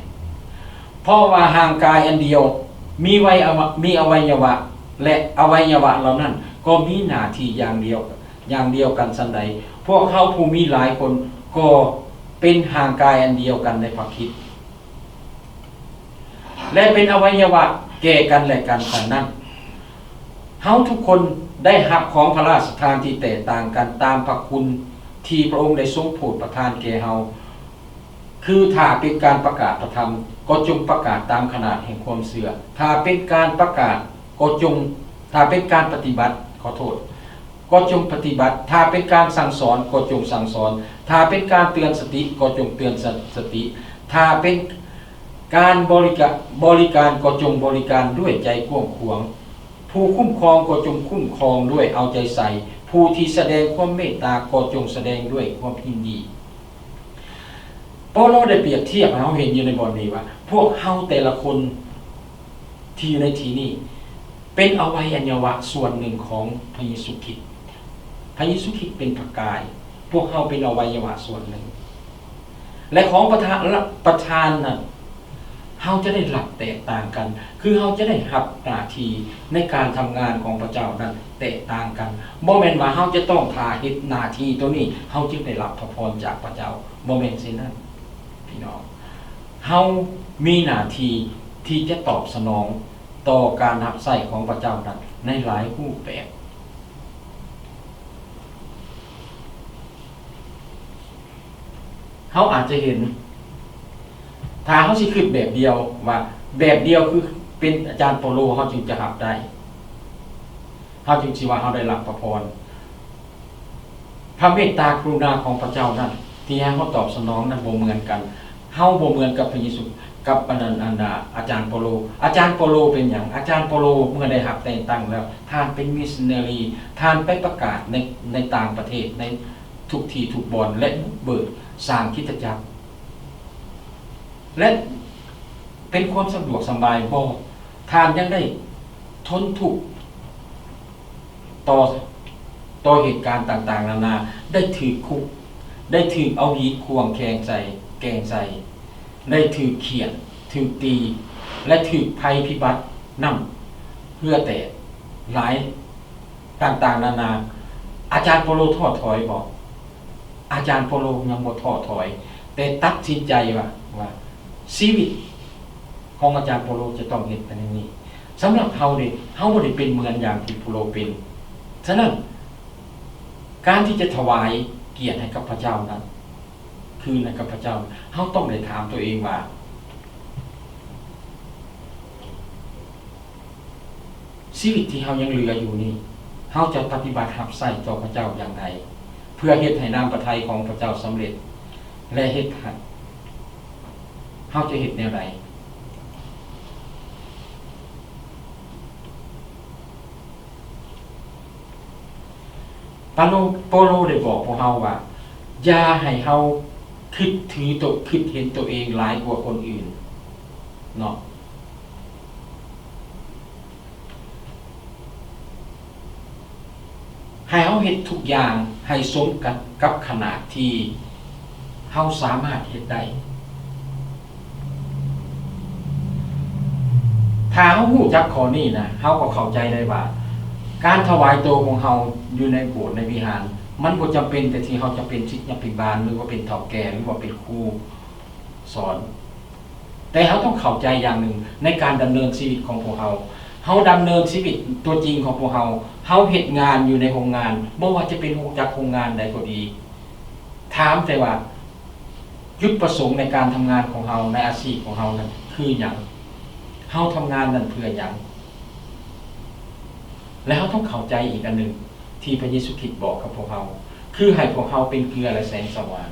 เพราะว่าห่างกายอันเดียวมีอวัยวะและอวัยวะเหล่านั้นก็มีหน้าที่อย่างเดียวกันสันใดพวกเขาผู้มีหลายคนก็เป็นห่างกายอันเดียวกันในพระคริสต์และเป็นอวัยวะแก่กันและกันฉันนั้นเฮาทุกคนได้รับของพระราชทานที่แตกต่างกันตามพระคุณที่พระองค์ได้ทรงโปรดประทานแก่เฮาคือถ้าเป็นการประกาศพระธรรมก็จงประกาศตามขนาดแห่งความเชื่อถ้าเป็นการประกาศก็ถ้าเป็นการปฏิบัติก็จงปฏิบัติถ้าเป็นการสั่งสอนก็จงสั่งสอนถ้าเป็นการเตือนสติก็จงเตือนสติถ้าเป็นการบริการก็จงบริการด้วยใจกว้างขวางผู้คุ้มครองก็จงคุ้มครองด้วยเอาใจใส่ผู้ที่แสดงความเมตตาก็จงแสดงด้วยความยินดีเปาโลได้เปรียบเทียบเราเห็นอยู่ในบทนี้ว่าพวกเฮาแต่ละคนที่อยู่ในที่นี้เป็นอวัยวะส่วนหนึ่งของพระเยซูคริสต์พระเยซูคริสต์เป็นพระกายพวกเฮาเป็นอวัยวะส่วนหนึ่ง และของประธานน่ะเฮาจะได้รับแตกต่างกันคือเฮาจะได้รับหน้าที่ในการทำงานของพระเจ้านั้นแตกต่างกันบ่แม่นว่าเฮาจะต้องท่าเฮ็ดหน้าที่ตัวนี้เฮาจึงได้รับพระพรจากพระเจ้าบ่แม่นเช่นนั้นพี่น้องเฮามีหน้าที่ที่จะตอบสนองต่อการรับใช้ของพระเจ้านั้นในหลายรูปแบบเฮาอาจจะเห็นถ้าเฮาสิคิดแบบเดียวว่าแบบเดียวคือเป็นอาจารย์เปาโลเฮาจึงจะรับได้เฮาจึงสิว่าเฮาได้รับพระพรพระเมตตากรุณาของพระเจ้านั้นที่ให้เฮาตอบสนองนั้นบ่เหมือนกันเฮาบ่เหมือนกับพระเยซูกับอาจารย์เปาโลอาจารย์เปาโลเป็นหยังอาจารย์เปาโลเมื่อได้รับแต่งตั้งแล้วท่านเป็นมิชชันนารีท่านไปประกาศในต่างประเทศในทุกที่ทุกบอนและบุกเบิกสร้างคริสตจักรและเป็นความสะดวกสบายบ่ท่านยังได้ทนทุกข์ต่อเหตุการณ์ต่างๆนานาได้ถือคุกได้ถือเอาหีดควงแกงใส่ได้ถือเขียนถือตีและถือภัยพิบัตินำเพื่อแต่หลายต่างๆนานาอาจารย์เปาโลท้อถอยบอกอาจารย์เปาโลยังบ่ท้อถอยแต่ตัดสินใจว่าชีวิตของอาจารย์เปาโลจะต้องเฮ็ดเป็นอย่างนี้สำหรับเฮาบ่ได้เป็นเหมือนอย่างที่เปาโลเป็นฉะนั้นการที่จะถวายเกียรติให้กับพระเจ้านั้นคืนให้กับพระเจ้าเฮาต้องได้ถามตัวเองว่าชีวิตที่เฮายังเหลืออยู่นี่เฮาจะปฏิบัติรับใช้ต่อพระเจ้าอย่างไรเพื่อเฮ็ดให้น้ำพระทัยของพระเจ้าสำเร็จและเฮ็ดให้เฮาจะเฮ็ดแนวใดเปาโลได้บอกพวกเฮาว่าอย่าให้เฮาคิดเห็นตัวเองหลายกว่าคนอื่นเนาะให้เฮาเฮ็ดทุกอย่างให้สมกับขนาดที่เฮาสามารถเฮ็ดได้ถ้าเฮารู้จักข้อนี้นะเฮาก็เข้าใจได้ว่าการถวายตัวของเฮาอยู่ในโบสถ์ในวิหารมันบ่จำเป็นแต่ที่เฮาจะเป็นศิษยาภิบาลหรือว่าเป็นเฒ่าแก่หรือว่าเป็นครูสอนแต่เฮาต้องเข้าใจอย่างหนึ่งในการดำเนินชีวิตของพวกเฮาดำเนินชีวิตตัวจริงของพวกเฮาเฮ็ดงานอยู่ในโรงงานบ่ว่าจะเป็นโรงงานใดก็ดีถามแต่ว่าจุดประสงค์ในการทำงานของเฮาในอาชีพของเฮานั้นคือหยังเฮาทำงานนั้นเพื่อหยังแล้วเฮาต้องเข้าใจอีกอันหนึ่งที่พระเยซูคริสต์บอกกับพวกเฮาคือให้พวกเฮาเป็นเกลือและแสงสว่าง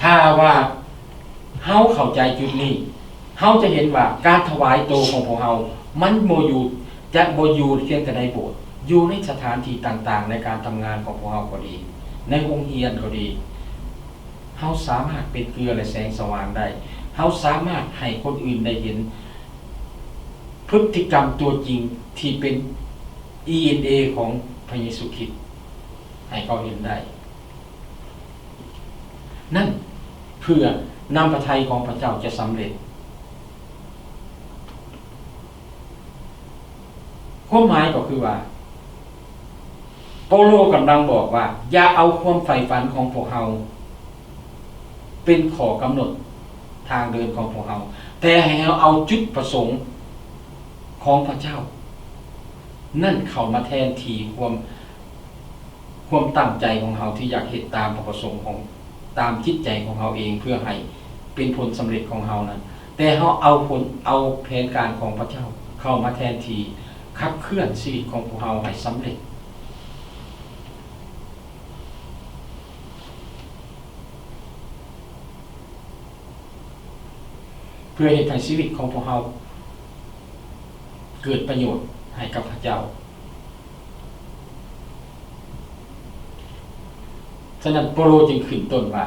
ถ้าว่าเฮาเข้าใจจุดนี้เฮาจะเห็นว่าการถวายตัวของพวกเฮามันบ่อยู่เพียงแต่ในโบสถ์อยู่ในสถานที่ต่างๆในการทำงานของพวกเฮาก็ดีในโรงเรียนก็ดีเฮาสามารถเป็นเกลือและแสงสว่างได้เฮาสามารถให้คนอื่นได้เห็นพฤติกรรมตัวจริงที่เป็น ENA ของพระเยซูคริสต์ให้เขาเห็นได้นั่นเพื่อนำพระทัยของพระเจ้าจะสำเร็จความหมายก็คือว่าเปาโลกำลังบอกว่าอย่าเอาความใฝ่ฝันของพวกเราเป็นข้อกำหนดทางเดินของพวกเราแต่ให้เราเอาจุดประสงค์ของพระเจ้านั่นเข้ามาแทนที่ความตั้งใจของเราที่อยากเฮ็ดตามพระประสงค์ของตามจิตใจของเราเองเพื่อให้เป็นผลสำเร็จของเรานั้นแต่เราเอาแผนการของพระเจ้าเข้ามาแทนที่ขับเคลื่อนชีวิตของพวกเราให้สำเร็จเพื่อให้ชีวิตของพวกเราเกิดประโยชน์ให้กับพระเจ้าฉะนั้นเปาโลจึงขึ้นต้นว่า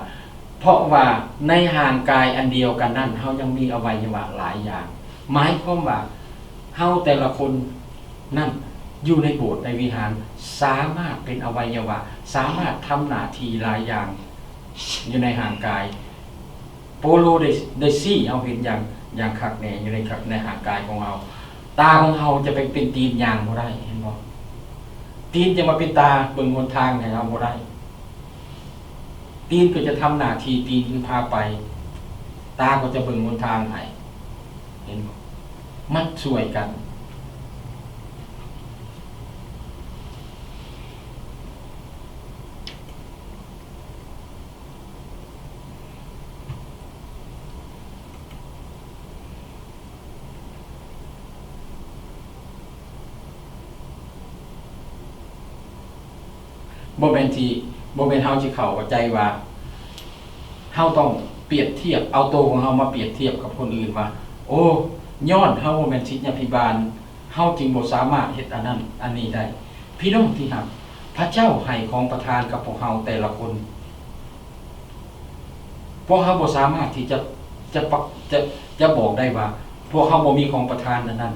เพราะว่าในห่างกายอันเดียวกันนั้นเฮายังมีอวัยวะหลายอย่างหมายความว่าเฮาแต่ละคนนั่นอยู่ในโบสถ์ในวิหารสามารถเป็นอวัยวะสามารถทำหน้าที่หลายอย่างอยู่ในห่างกาย โปโลได้ซี่เอาเห็นอย่างคักแน่อยู่ในคักในห่างกายของเราตาของเราจะไปเป็นตีนยางบ่ได้เห็นบ่ตีนจะมาเป็นตาเบิ่งหนทางให้เราบ่ได้ตีนก็จะทำหน้าที่ตีนพาไปตาก็จะเบิ่งหนทางให้เห็นบ่มันช่วยกันบ่แม่นเฮาสิเข้าใจว่าเฮาต้องเปรียบเทียบเอาตัวของเฮามาเปรียบเทียบกับคนอื่นว่าโอ้ย้อนเฮาบ่แม่นศิษยาภิบาลเฮาจึงบ่สามารถเฮ็ดอันนั้นอันนี้ได้พี่น้องที่รักพระเจ้าให้ของประทานกับพวกเฮาแต่ละคนพวกเฮาบ่สามารถที่จะบอกได้ว่าพวกเฮาบ่มีของประทานนั้น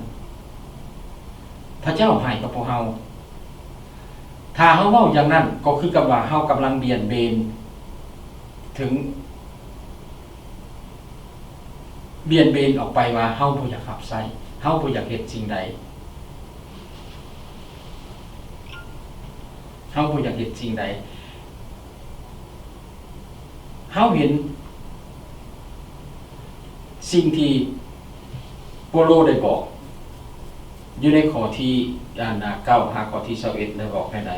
พระเจ้าให้กับพวกเฮาถ้าเฮาเว้าอย่างนั้นก็คือกับว่าเฮากำลังเบียดเบนถึงเบียดเบนออกไปว่าเฮาบ่อยากขับไส้เฮาบ่อยากเฮ็ดสิ่งใดเฮาบ่อยากเฮ็ดสิ่งใดเฮาเห็นสิ่งที่โปโลได้บอกอยู่ในข้อที่9 ข้อที่21ได้บอกแค่ใด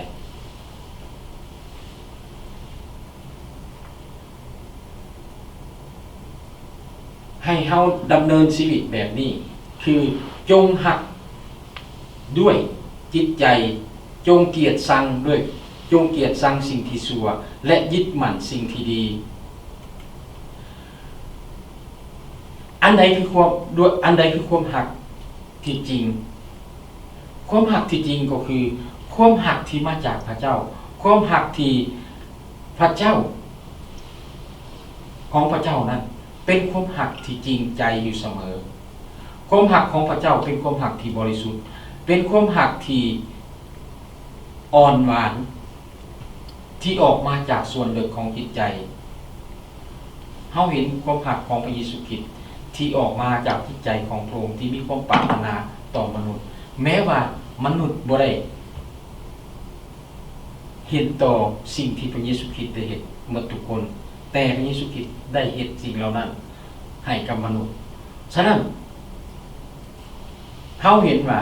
ให้เฮาดำเนินชีวิตแบบนี้คือจงหักด้วยจิตใจจงเกียรติชังด้วยจงเกียรติชังสิ่งที่ชั่วและยึดมั่นสิ่งที่ดีอันใดคือความหักที่จริงความหักที่จริงก็คือความหักที่มาจากพระเจ้าความหักที่พระเจ้าของพระเจ้านั้นเป็นความหักที่จริงใจอยู่เสมอความหักของพระเจ้าเป็นความหักที่บริสุทธิ์เป็นความหักที่อ่อนหวานที่ออกมาจากส่วนลึกของจิตใจเฮาเห็นความหักของพระเยซูคริสต์ที่ออกมาจากจิตใจของพระองค์ที่มีความปรารถนาต่อมนุษย์แม้ว่ามนุษย์บ่ได้เห็นต่อสิ่งที่พระเยซูคริสต์ได้เฮ็ดหมดทุกคนแต่พระเยซูคริสต์ได้เฮ็ดสิ่งเหล่านั้นให้กับมนุษย์ฉะนั้นเฮาเห็นว่า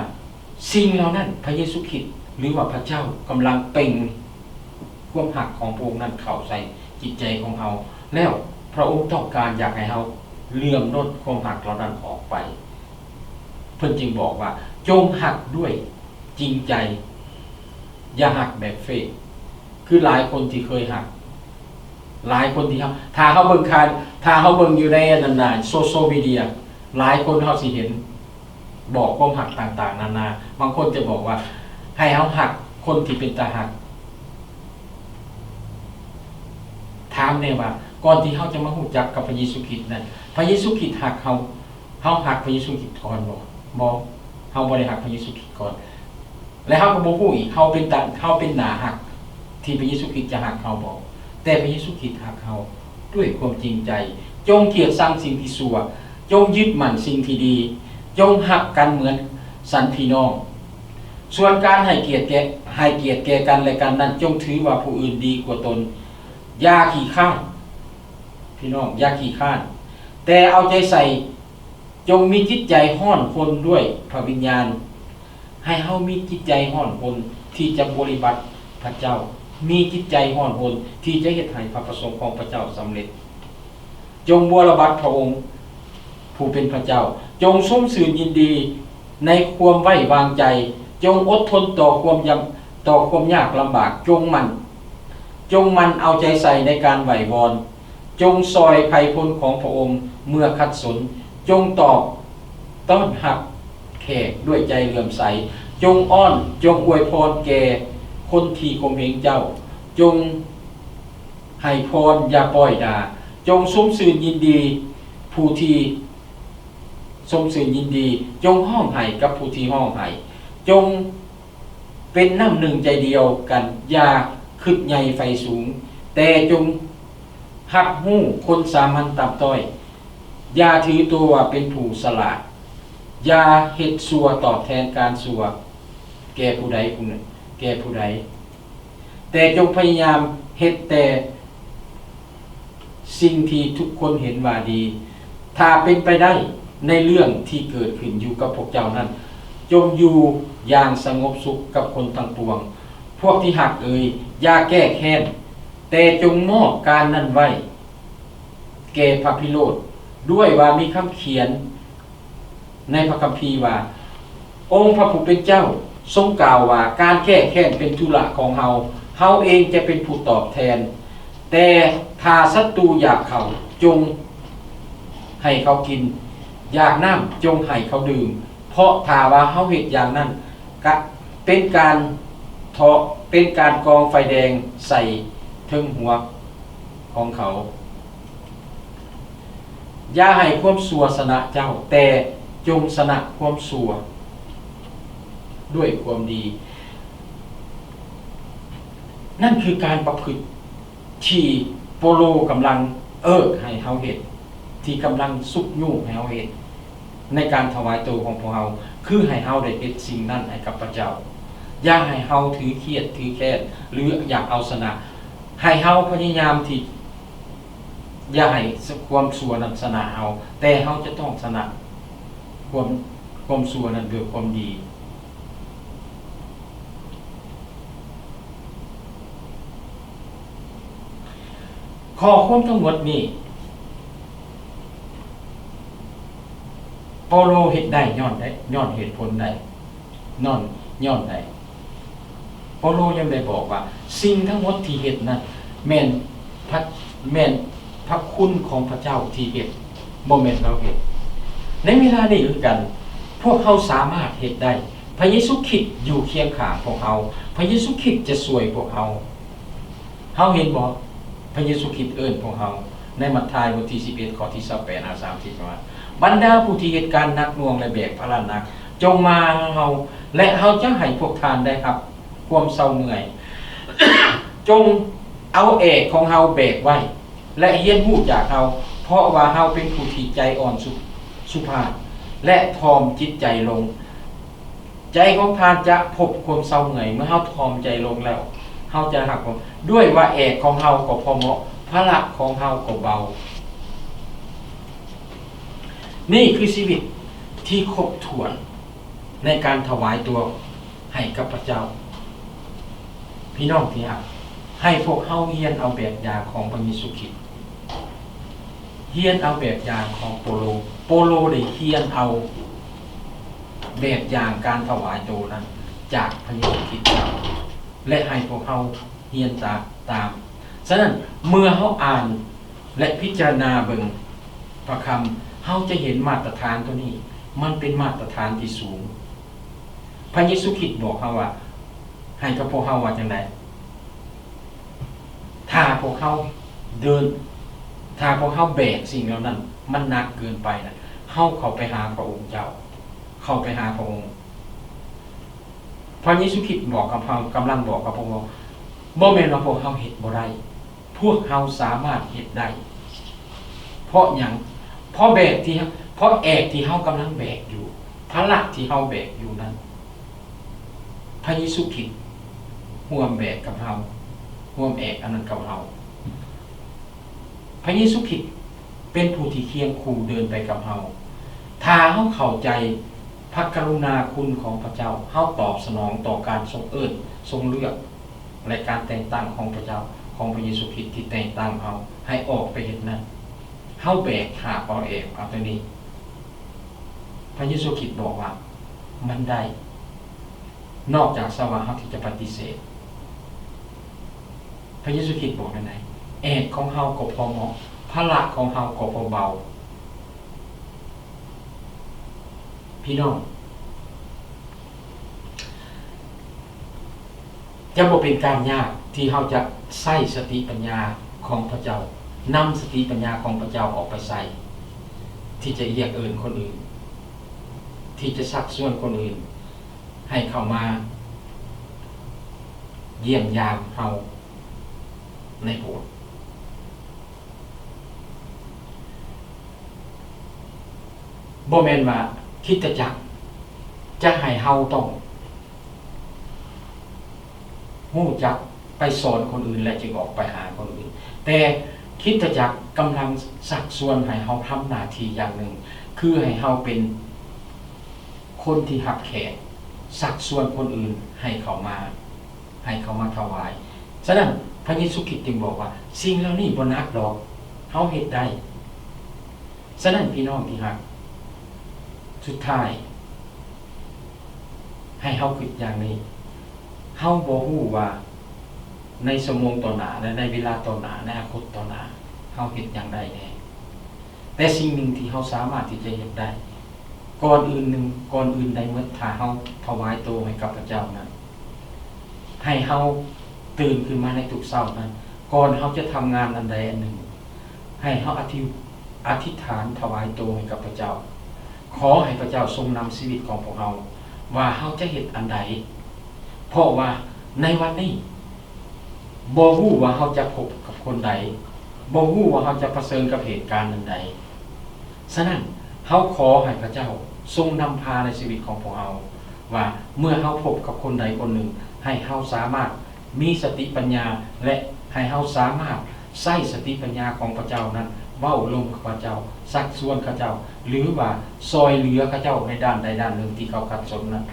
สิ่งเหล่านั้นพระเยซูคริสต์หรือว่าพระเจ้ากำลังเป่งความหักของพระองค์นั้นเข้าใส่จิตใจของเฮาแล้วพระองค์ต้องการอยากให้เฮาเลื่อมลดความหักเหล่านั้นออกไปเพิ่นจึงบอกว่าจงหักด้วยจริงใจอย่าหักแบบเฟกคือหลายคนที่เคยหักหลายคนที่ถ้าเฮาเบิ่งอยู่ในนานๆโซเชียลมีเดียหลายคนเฮาสิเห็นบอกความหักต่างๆนานาบางคนจะบอกว่าให้เฮาหักคนที่เป็นตาหักถามแน่ว่าก่อนที่เฮาจะมารู้จักกับพระเยซูคริสต์นั้นพระเยซูคริสต์หักเฮาหักพระเยซูคริสต์ก่อนบ่เฮาบ่ได้หักพระเยซูคริสต์ก่อนและเฮาก็บ่ฮู้อีกเฮาเป็นหน้าหักที่พระเยซูคริสต์จะหักเฮาบ่แต่พระเยซูคริสต์หักเฮาด้วยความจริงใจจงเกลียดชังสิ่งที่ชั่วจงยึดมั่นสิ่งที่ดีจงหักกันเหมือนสันพี่น้องส่วนการให้เกียรติแก่กันและกันนั้นจงถือว่าผู้อื่นดีกว่าตนอย่าขี้ข้านพี่น้องอย่าขี้ข้านแต่เอาใจใส่จงมีจิตใจห้อนคนด้วยพระวิญญาณให้เฮามีจิตใจห้อนคนที่จะปฏิบัติพระเจ้ามีจิตใจห้อนคนที่จะเฮ็ดให้พระประสงค์ของพระเจ้าสำเร็จจงบูรบัติพระองค์ผู้เป็นพระเจ้าจงสมสื่นยินดีในความไว้วางใจจงอดทนต่อความยากลำบากจงมันเอาใจใส่ในการไหว้วอนจงซอยภัยพ้นของพระองค์เมื่อขัดสนจงตอบต้อนรับแขกด้วยใจเลื่อมใสจงอ้อนจงอวยพรแก่คนที่ข่มเหงเจ้าจงให้พรอย่าปล่อยด่าจงสมสื่นยินดีผู้ที่สมสื่นยินดีจงห้องไห้กับผู้ที่ห้องไห้จงเป็นน้ำหนึ่งใจเดียวกันอย่าคึกใหญ่ไฟสูงแต่จง หักหู้คนสามัญต่ำต้อยอย่าถือตัวว่าเป็นผู้ฉลาดอย่าเฮ็ดชั่วตอบแทนการชั่วแก่ผู้ใดผู้หนึ่งแก่ผู้ใดแต่จงพยายามเฮ็ดแต่สิ่งที่ทุกคนเห็นว่าดีถ้าเป็นไปได้ในเรื่องที่เกิดขึ้นอยู่กับพวกเจ้านั้นจงอยู่อย่างสงบสุขกับคนทั้งปวงพวกที่หักอย่าแก้แค้นแต่จงมอบการนั้นไว้แก่พระพิโรธด้วยว่ามีคำเขียนในพระคัมภีร์ว่าองค์พระผู้เป็นเจ้าทรงกล่าวว่าการแก้แค้นเป็นธุระของเฮาเองจะเป็นผู้ตอบแทนแต่ถ้าศัตรูอยากเขาจงให้เขากินอยากน้ำจงให้เขาดื่มเพราะถ้าว่าเฮาเฮ็ดอย่างนั้นก็เป็นการกองไฟแดงใส่ถึงหัวของเขาอย่าให้ความชั่วชนะเจ้าแต่จงชนะความชั่วด้วยความดีนั่นคือการประพฤติที่โปโลกำลังให้เฮาเฮ็ดที่กำลังสุกยุ่งให้เฮาเฮ็ดในการถวายตัวของพวกเฮาคือให้เฮาได้เฮ็ดสิ่งนั้นให้กับพระเจ้าอย่าให้เฮาถือเครียดถือแค้นหรืออยากเอาชนะให้เฮาพยายามที่อย่าให้ความชั่วนั้นชนะเฮาแต่เฮาจะต้องชนะความชั่วนั้นด้วยความดีข้อความทั้งหมดนี้เปาโลเฮ็ดได้ย้อนเหตุผลใดย้อนใดเปาโลยังได้บอกว่าสิ่งทั้งหมดที่เฮ็ดนั้นแม่นพระคุณของพระเจ้าที่เฮ็ดบ่แม่นเราเฮ็ดในเวลานี้คือกันพวกเขาสามารถเฮ็ดได้พระเยซูคริสต์อยู่เคียงข้างพวกเขาพระเยซูคริสต์จะช่วยพวกเขาเห็นบ่พระเยซูคริสต์เอิ้นพวกเขาในมัทธิวบทที่11ข้อที่28 30ว่าบรรดาผู้ที่เหตุการณ์หนักหน่วงและแบกภาระหนักจงมาเฮาและเฮาจะให้พวกทานได้ครับความเศร้าเมื่อย จงเอาเอกของเฮาแบกไว้และเรียนรู้จากเฮาเพราะว่าเฮาเป็นผู้ที่ใจอ่อนสุภาพและทอมจิตใจลงใจของทานจะพบความเศร้าเมื่อยเมื่อเฮาทอมใจลงแล้วเฮาจะหักผมด้วยว่าเอกของเฮาก็พอเหมาะภาระของเฮาก็เบานี่คือชีวิตที่ครบถ้วนในการถวายตัวให้กับพระเจ้าพี่น้องที่รักให้พวกเฮาเรียนเอาแบบอย่างของพระเยซูคริสต์เรียนเอาแบบอย่างของโปโลได้เรียนเอาแบบอย่างการถวายตัวนั้นจากพระเยซูคริสต์และให้พวกเฮาเรียนตามฉะนั้นเมื่อเฮาอ่านและพิจารณาเบิ่งพระคำเฮาจะเห็นมาตรฐานตัวนี้มันเป็นมาตรฐานที่สูงพระเยซูคริสต์บอกเฮาว่าให้กับพวกเฮาว่าจังได๋ถ้าพวกเฮาแบกสิ่งเหล่านั้นมันหนักเกินไปนะเฮาเข้าไปหาพระองค์เจ้าเข้าไปหาพระองค์พระเยซูคริสต์บอกกับเฮากำลังบอกกับพวกเราบ่แม่นว่าพวกเฮาเฮ็ดบ่ได้พวกเฮาสามารถเฮ็ดได้เพราะหยังเพราะเอกที่เฮากำลังแบกอยู่ภาระที่เฮาแบกอยู่นั้นพระเยซูคริสต์ร่วมแบกกับเฮาร่วมแอกอันนั้นกับเฮาพระเยซูคริสต์เป็นผู้ที่เคียงคู่เดินไปกับเฮาถ้าเฮาเข้าใจพระกรุณาคุณของพระเจ้าเฮาตอบสนองต่อการทรงเอิ้นทรงเลือกและการแต่งตั้งของพระเจ้าของพระเยซูคริสต์ที่แต่งตั้งเฮาให้ออกไปเฮ็ดนั้นเฮาแบกหาเอาเองเอาตัวนี้พระเยซูคริสต์บอกว่ามันได้นอกจากสวรรค์เฮาที่จะปฏิเสธพระเยซูคริสต์บอกนั่นไงเอกของเฮาก็พอเหมาะภาระของเฮาก็พอเบาพี่น้องจะบ่เป็นการยากที่เฮาจะใช้สติปัญญาของพระเจ้านำสติปัญญาของพระเจ้าออกไปใส่ที่จะเรียกเอิ้นคนอื่นที่จะชักชวนคนอื่นให้เข้ามาเยี่ยมยามเฮาในโบสถ์ บ่แม่นว่าคริสตจักรจะให้เฮาต้องรู้จักไปสอนคนอื่นและจึงออกไปหาคนอื่นแต่คริสตจักรกำลังสักส่วนให้เฮาทำหน้าที่อย่างหนึ่งคือให้เฮาเป็นคนที่รับแขกสักส่วนคนอื่นให้เขามาถวายฉะนั้นพระเยซูคริสต์จึงบอกว่าสิ่งเหล่านี้บ่หนักดอกเฮาเฮ็ดได้ฉะนั้นพี่น้องที่รักสุดท้ายให้เฮาคิดอย่างนี้เฮาบ่ฮู้ว่าในชั่วโมงต่อหน้าและในเวลาต่อหน้าในอนาคตต่อหน้าเฮาเฮ็ดอย่างใดแน่แต่สิ่งหนึ่งที่เฮาสามารถที่จะเฮ็ดได้ก่อนอื่นใดเมื่อถ้าเฮาถวายตัวให้กับพระเจ้านั้นให้เฮาตื่นขึ้นมาในทุกเช้านั้นก่อนเฮาจะทำงานอันใดอันหนึ่งให้เฮาอธิษฐานถวายตัวให้กับพระเจ้าขอให้พระเจ้าทรงนำชีวิตของพวกเราว่าเฮาจะเฮ็ดอันใดเพราะว่าในวันนี้บ่ฮู้ว่าเฮาจะพบกับคนใดบ่ฮู้ว่าเฮาจะเผชิญกับเหตุการณ์อันใดฉะนั้นเฮาขอให้พระเจ้าทรงนำพาในชีวิตของพวกเราว่าเมื่อเฮาพบกับคนใดคนหนึ่งให้เฮาสามารถมีสติปัญญาและให้เฮาสามารถใช้สติปัญญาของพระเจ้านั้นเว้าลงกับพระเจ้าสักส่วนพระเจ้าหรือว่าซอยเหลือพระเจ้าในด้านใดด้านหนึ่งที่เขาขัดสนนั้น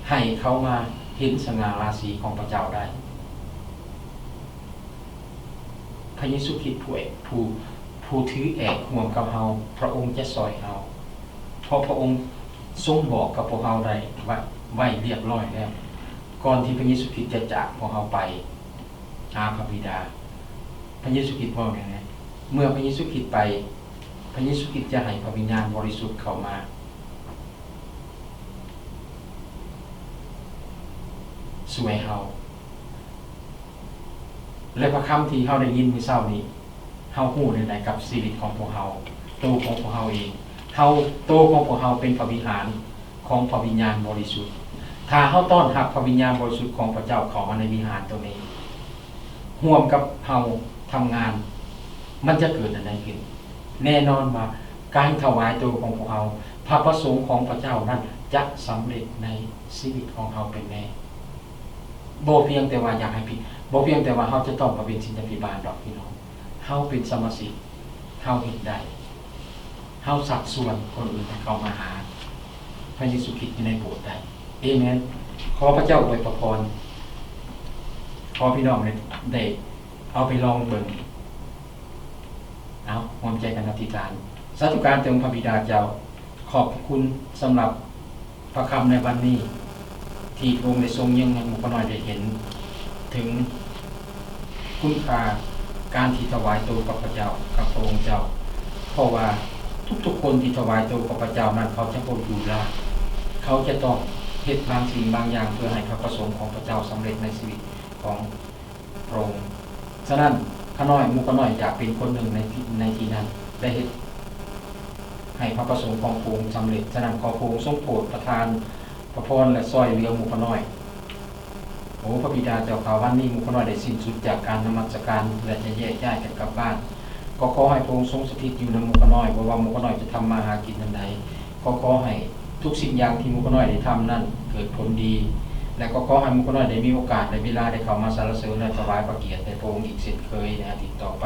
ให้เขามาเห็นสง่าราศีของพระเจ้าได้พระเยซูคริสต์ผู้ถือแอกห่วงกับเฮาพระองค์จะซอยเฮาเพราะพระองค์ทรงบอกกับพวกเฮาได้ว่าไว้เรียบร้อยแล้วก่อนที่พระเยซูคริสต์จะจากพวกเฮาไปหาพระบิดาพระเยซูคริสต์ว่าไงนะเมื่อพระเยซูคริสต์ไปพระเยซูคริสต์จะให้พระวิญญาณบริสุทธิ์เข้ามาสวยเฮาและพระคำที่เฮาได้ยินมื้อเช้านี้เฮาฮู้ได้กับชีวิตของพวกเฮาตัวของพวกเฮาเองเฮาตัวของพวกเฮาเป็นพระวิหารของพระวิญญาณบริสุทธิ์ถ้าเฮาต้อนรับพระวิญญาณบริสุทธิ์ของพระเจ้าเข้ามาในวิหารตัวนี้ร่วมกับเฮาทำงานมันจะเกิดอะไรขึ้นแน่นอนว่าการถวายตัวของพวกเฮาพระประสงค์ของพระเจ้านั้นจะสำเร็จในชีวิตของเฮาเป็นแน่บ่เพียงแต่ว่าอยากให้พี่บ่เพียงแต่ว่าเฮาจะต้องมาเป็นศิษยาภิบาลดอกพี่น้องเฮาเป็นสมาชิกเฮาเฮ็ดได้เฮาสักส่วนคนอื่นให้เข้ามาหาพระเยซูคริสต์อยู่ในโบสถ์ได้เอเมนขอพระเจ้าอวยพรขอพี่น้องได้เอาไปลองเบิ่งเอาร่วมใจกันอธิษฐานสาธุการเติมพระบิดาเจ้าขอบคุณสำหรับพระคำในวันนี้ที่พระองค์ได้ทรงยังให้หมู่น้อยได้เห็นถึงคุณค่าการที่ถวายตัวกับพระเจ้ากับพระองค์เจ้าเพราะว่าทุกๆคนที่ถวายตัวกับพระเจ้านั้นเขาจะพ้นอยู่ละเขาจะต้องเฮ็ดบางสิ่งบางอย่างเพื่อให้พระประสงค์ของพระเจ้าสำเร็จในชีวิตของพระองค์ฉะนั้นข้าน้อยหมู่ข้าน้อยอยากเป็นคนหนึ่งในที่นั้นได้เฮ็ดให้พระประสงค์ของพระองค์สำเร็จฉะนั้นขอพระองค์ทรงโปรดประทานพระพรและซอยเหลือหมู่ข้าน้อยโอ้พระบิดาเจ้าข้าวันนี้หมู่ข้าน้อยได้สิ้นสุดจากการนมัสการและจะแยกย้ายกันกลับบ้านก็ขอให้พระองค์ทรงสถิตอยู่ในหมู่ข้าน้อยบ่ว่าหมู่ข้าน้อยจะทำมาหากินอันใดก็ขอให้ทุกสิ่งอย่างที่หมู่ข้าน้อยได้ทำนั้นเกิดผลดีและก็ขอให้หมู่ข้าน้อยได้มีโอกาสได้เวลาได้เข้ามาสรรเสริญและถวายพระเกียรติแด่พระองค์อีกเช่นเคยในอาทิตย์ต่อไป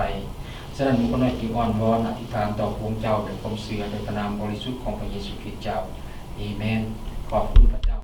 ฉะนั้นหมู่ข้าน้อยจึงอ้อนวอนอธิษฐานต่อพระองค์เจ้าด้วยความเชื่อในพระนามบริสุทธิ์ของพระเยซูคริสต์เจ้าอาเมนขอบคุณ